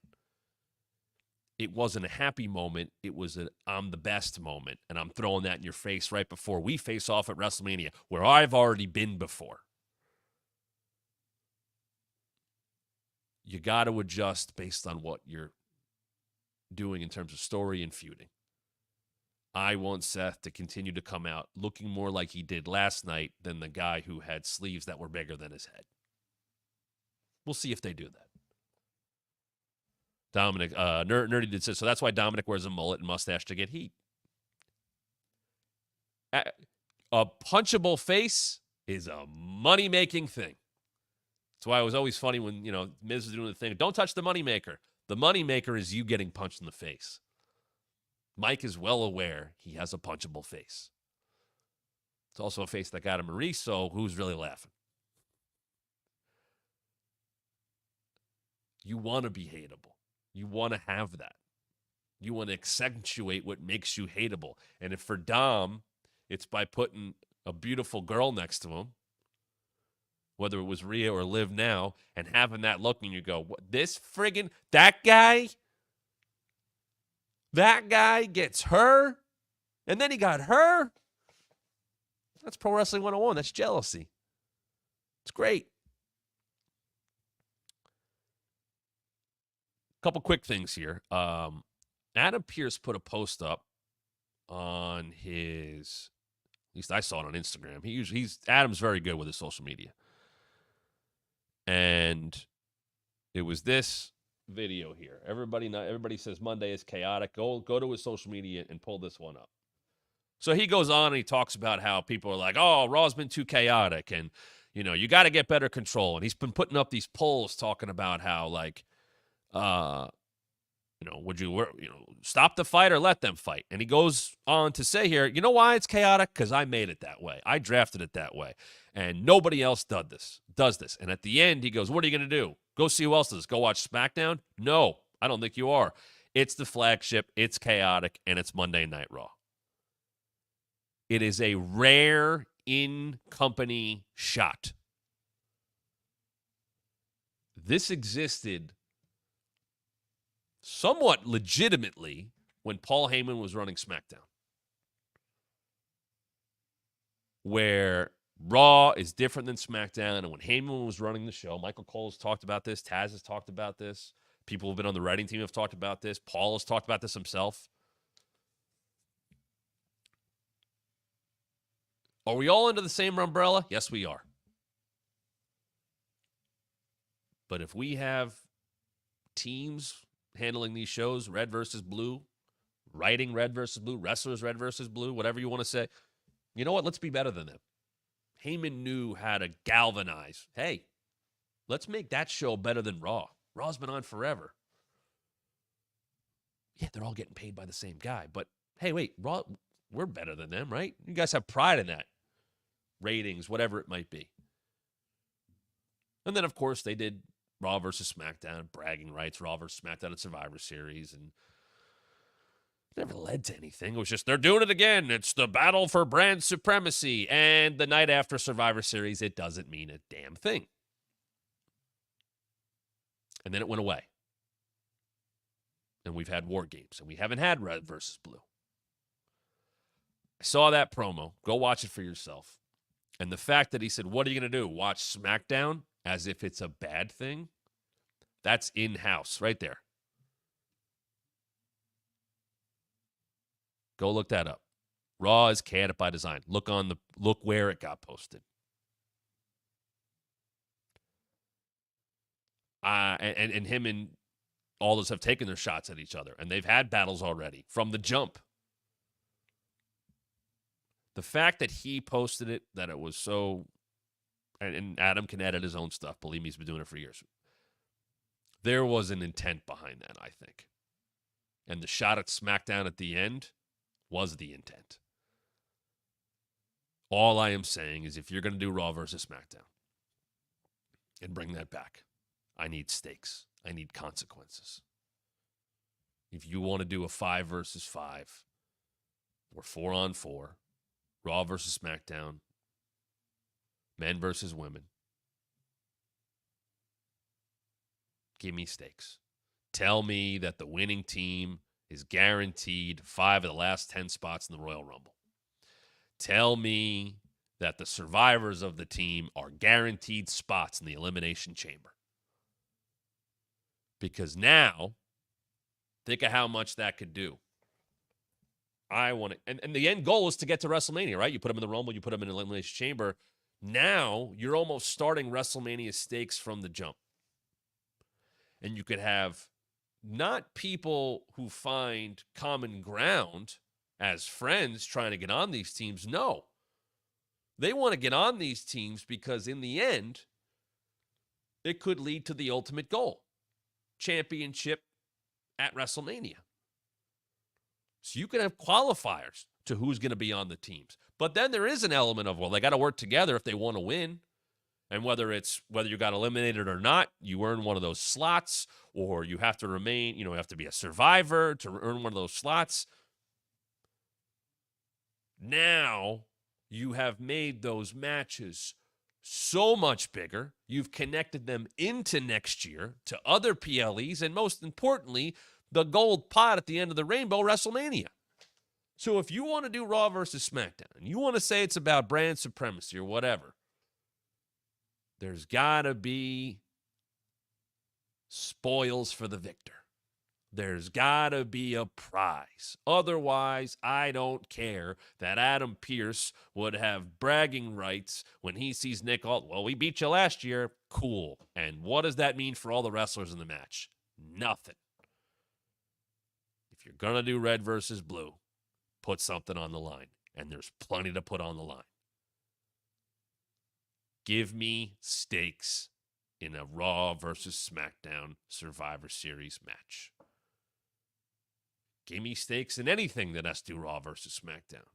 It wasn't a happy moment. It was an I'm the best moment, and I'm throwing that in your face right before we face off at WrestleMania, where I've already been before. You got to adjust based on what you're doing in terms of story and feuding. I want Seth to continue to come out looking more like he did last night than the guy who had sleeves that were bigger than his head. We'll see if they do that. Dominic, Nerdy did say, so that's why Dominic wears a mullet and mustache to get heat. A punchable face is a money-making thing. That's why it was always funny when, Miz was doing the thing. Don't touch the moneymaker. The moneymaker is you getting punched in the face. Mike is well aware he has a punchable face. It's also a face that got him Maurice, so who's really laughing? You want to be hateable. You want to have that. You want to accentuate what makes you hateable. And if for Dom, it's by putting a beautiful girl next to him, whether it was Rhea or Liv now, and having that look and you go, what, this friggin', that guy gets her, and then he got her. That's Pro Wrestling 101. That's jealousy. It's great. Couple quick things here. Adam Pearce put a post up on his, at least I saw it on Instagram. Adam's very good with his social media. And it was this video here. Everybody says Monday is chaotic. Go to his social media and pull this one up. So he goes on and he talks about how people are like, oh, Raw's been too chaotic and, you got to get better control. And he's been putting up these polls talking about how, like, would you stop the fight or let them fight? And he goes on to say here, you know why it's chaotic? Because I made it that way. I drafted it that way. And nobody else does this. And at the end, he goes, what are you going to do? Go see who else does this. Go watch SmackDown? No, I don't think you are. It's the flagship, it's chaotic, and it's Monday Night Raw. It is a rare in-company shot. This existed somewhat legitimately when Paul Heyman was running SmackDown, where Raw is different than SmackDown. And when Heyman was running the show, Michael Cole has talked about this. Taz has talked about this. People who've been on the writing team have talked about this. Paul has talked about this himself. Are we all under the same umbrella? Yes, we are. But if we have teams handling these shows, red versus blue, writing red versus blue, wrestlers red versus blue, whatever you want to say, you know what? Let's be better than them. Heyman knew how to galvanize. Hey, let's make that show better than Raw. Raw's been on forever. Yeah, they're all getting paid by the same guy. But, hey, wait, Raw, we're better than them, right? You guys have pride in that. Ratings, whatever it might be. And then, of course, they did Raw versus SmackDown, bragging rights, Raw versus SmackDown at Survivor Series, and never led to anything. It was just, they're doing it again. It's the battle for brand supremacy. And the night after Survivor Series, it doesn't mean a damn thing. And then it went away. And we've had War Games, and we haven't had red versus blue. I saw that promo. Go watch it for yourself. And the fact that he said, what are you going to do? Watch SmackDown as if it's a bad thing? That's in-house right there. Go look that up. Raw is chaotic by design. Look where it got posted. And him and Aldous have taken their shots at each other, and they've had battles already from the jump. The fact that he posted it, that it was so, and Adam can edit his own stuff. Believe me, he's been doing it for years. There was an intent behind that, I think. And the shot at SmackDown at the end was the intent. All I am saying is if you're going to do Raw versus SmackDown and bring that back, I need stakes. I need consequences. If you want to do a 5 versus 5 or 4-on-4, Raw versus SmackDown, men versus women, give me stakes. Tell me that the winning team is guaranteed 5 of the last 10 spots in the Royal Rumble. Tell me that the survivors of the team are guaranteed spots in the Elimination Chamber. Because now, think of how much that could do. I want to, and the end goal is to get to WrestleMania, right? You put them in the Rumble, you put them in the Elimination Chamber. Now, you're almost starting WrestleMania stakes from the jump. And you could have not people who find common ground as friends trying to get on these teams. No. They want to get on these teams because in the end, it could lead to the ultimate goal. Championship at WrestleMania. So you can have qualifiers to who's going to be on the teams. But then there is an element of, well, they got to work together if they want to win. And whether you got eliminated or not, you earn one of those slots, or you have to remain, you have to be a survivor to earn one of those slots. Now, You have made those matches so much bigger. You've connected them into next year to other PLEs, and most importantly, the gold pot at the end of the rainbow, WrestleMania. So if you want to do Raw versus SmackDown, and you want to say it's about brand supremacy or whatever, there's got to be spoils for the victor. There's got to be a prize. Otherwise, I don't care that Adam Pearce would have bragging rights when he sees Nick Aldis. Well, we beat you last year. Cool. And what does that mean for all the wrestlers in the match? Nothing. If you're going to do red versus blue, put something on the line. And there's plenty to put on the line. Give me stakes in a Raw versus SmackDown Survivor Series match. Give me stakes in anything that has to do Raw versus SmackDown.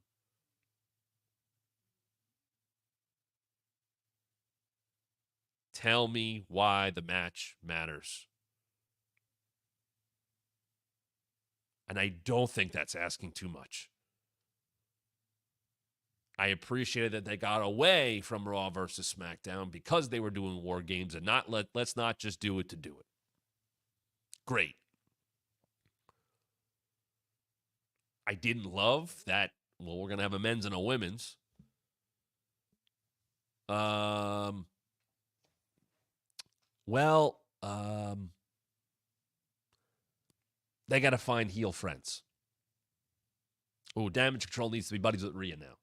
Tell me why the match matters. And I don't think that's asking too much. I appreciated that they got away from Raw versus SmackDown because they were doing War Games and let's not just do it to do it. Great. I didn't love that, well, we're going to have a men's and a women's. They got to find heel friends. Oh, Damage Control needs to be buddies with Rhea now.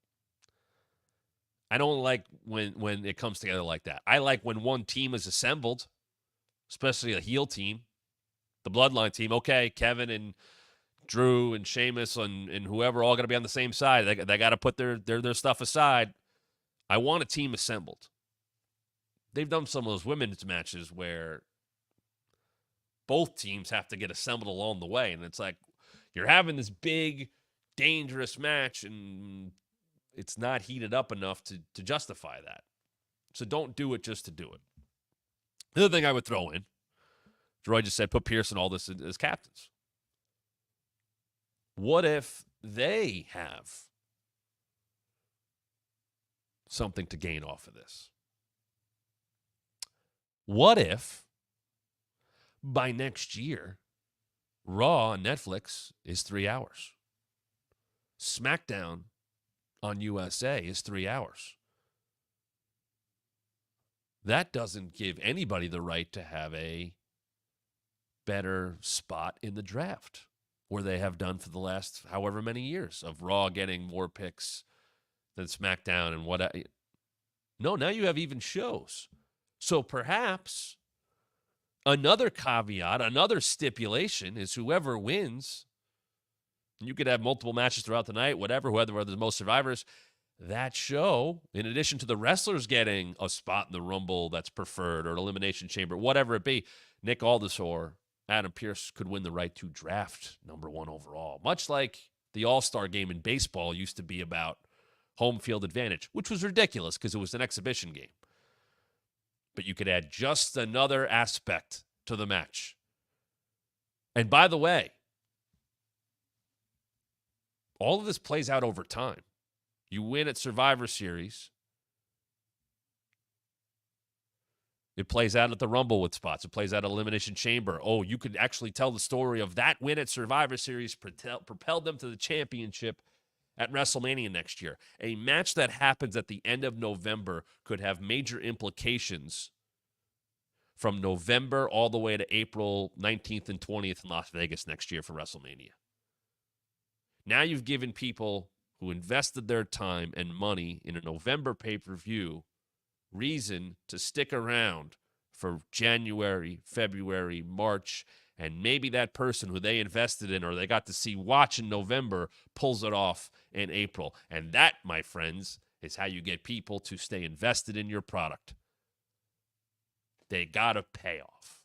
I don't like when it comes together like that. I like when one team is assembled, especially a heel team, the Bloodline team. Okay, Kevin and Drew and Sheamus and whoever all going to be on the same side. They got to put their stuff aside. I want a team assembled. They've done some of those women's matches where both teams have to get assembled along the way. And it's like you're having this big, dangerous match, and it's not heated up enough to justify that. So don't do it just to do it. The other thing I would throw in, Roy just said, put Pearce and all this as captains. What if they have something to gain off of this? What if by next year, Raw on Netflix is 3 hours? SmackDown on USA is 3 hours. That doesn't give anybody the right to have a better spot in the draft, where they have done for the last however many years of Raw getting more picks than SmackDown and what. No, now you have even shows. So perhaps another caveat, another stipulation is whoever wins, you could have multiple matches throughout the night, whatever, whoever the most survivors, that show, in addition to the wrestlers getting a spot in the Rumble that's preferred or an Elimination Chamber, whatever it be, Nick Aldis or Adam Pearce could win the right to draft number 1 overall. Much like the All-Star game in baseball used to be about home field advantage, which was ridiculous because it was an exhibition game. But you could add just another aspect to the match. And by the way, all of this plays out over time. You win at Survivor Series. It plays out at the Rumble with spots. It plays out at Elimination Chamber. Oh, you could actually tell the story of that win at Survivor Series propelled them to the championship at WrestleMania next year. A match that happens at the end of November could have major implications from November all the way to April 19th and 20th in Las Vegas next year for WrestleMania. Now you've given people who invested their time and money in a November pay-per-view reason to stick around for January, February, March, and maybe that person who they invested in or they got to see watch in November pulls it off in April. And that, my friends, is how you get people to stay invested in your product. They got to pay off.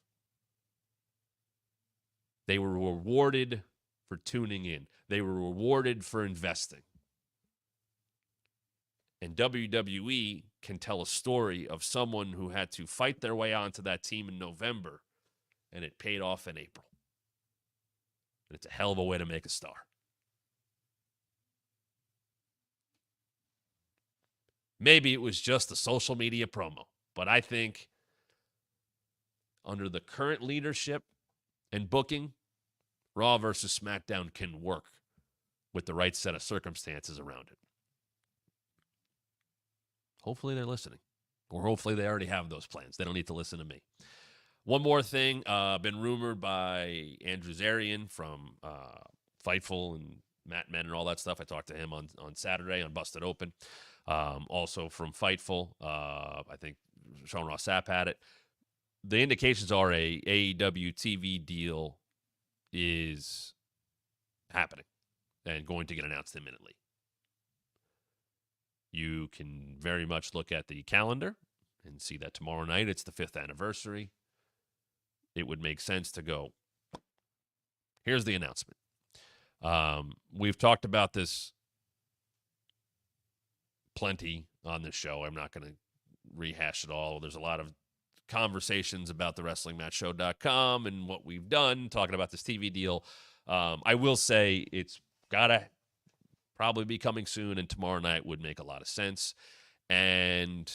They were rewarded for tuning in. They were rewarded for investing. And WWE can tell a story of someone who had to fight their way onto that team in November, and it paid off in April. And it's a hell of a way to make a star. Maybe it was just a social media promo. But I think under the current leadership and booking, Raw versus SmackDown can work with the right set of circumstances around it. Hopefully they're listening. Or hopefully they already have those plans. They don't need to listen to me. One more thing, been rumored by Andrew Zarian from Fightful and Matt Men and all that stuff. I talked to him on Saturday on Busted Open. Also from Fightful, I think Sean Ross Sapp had it. The indications are a AEW TV deal is happening and going to get announced imminently. You can very much look at the calendar and see that tomorrow night it's the 5th anniversary. It would make sense to go, here's the announcement. We've talked about this plenty on this show. I'm not going to rehash it all. There's a lot of conversations about the WrestlingMatchShow.com and what we've done, talking about this TV deal. I will say it's got to probably be coming soon, and tomorrow night would make a lot of sense. And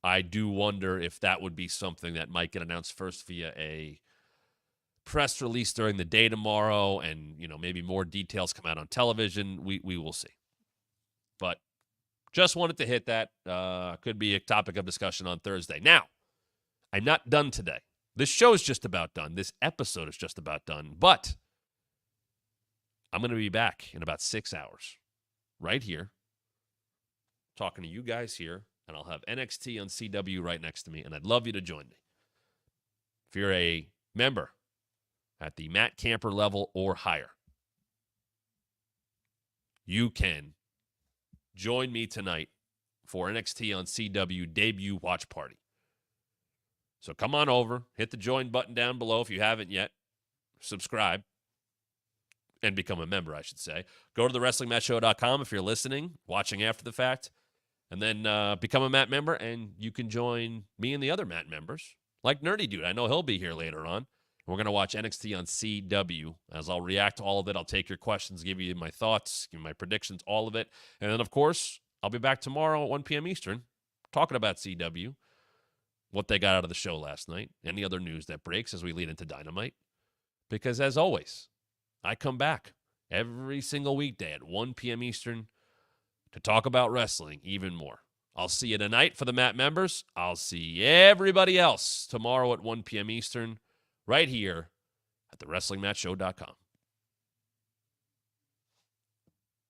I do wonder if that would be something that might get announced first via a press release during the day tomorrow, and maybe more details come out on television. We will see. But just wanted to hit that. Could be a topic of discussion on Thursday. Now, I'm not done today. This show is just about done. This episode is just about done. But I'm going to be back in about 6 hours right here talking to you guys here, and I'll have NXT on CW right next to me, and I'd love you to join me. If you're a member at the Matt Camper level or higher, you can join me tonight for NXT on CW debut watch party. So come on over, hit the join button down below if you haven't yet, subscribe, and become a member, I should say. Go to thewrestlingmatchshow.com if you're listening, watching after the fact, and then become a Matt member, and you can join me and the other Matt members, like Nerdy Dude. I know he'll be here later on. We're going to watch NXT on CW. As I'll react to all of it, I'll take your questions, give you my thoughts, give you my predictions, all of it. And then, of course, I'll be back tomorrow at 1 p.m. Eastern talking about CW, what they got out of the show last night, any other news that breaks as we lead into Dynamite. Because, as always, I come back every single weekday at 1 p.m. Eastern to talk about wrestling even more. I'll see you tonight for the Matt members. I'll see everybody else tomorrow at 1 p.m. Eastern right here at thewrestlingmatchshow.com.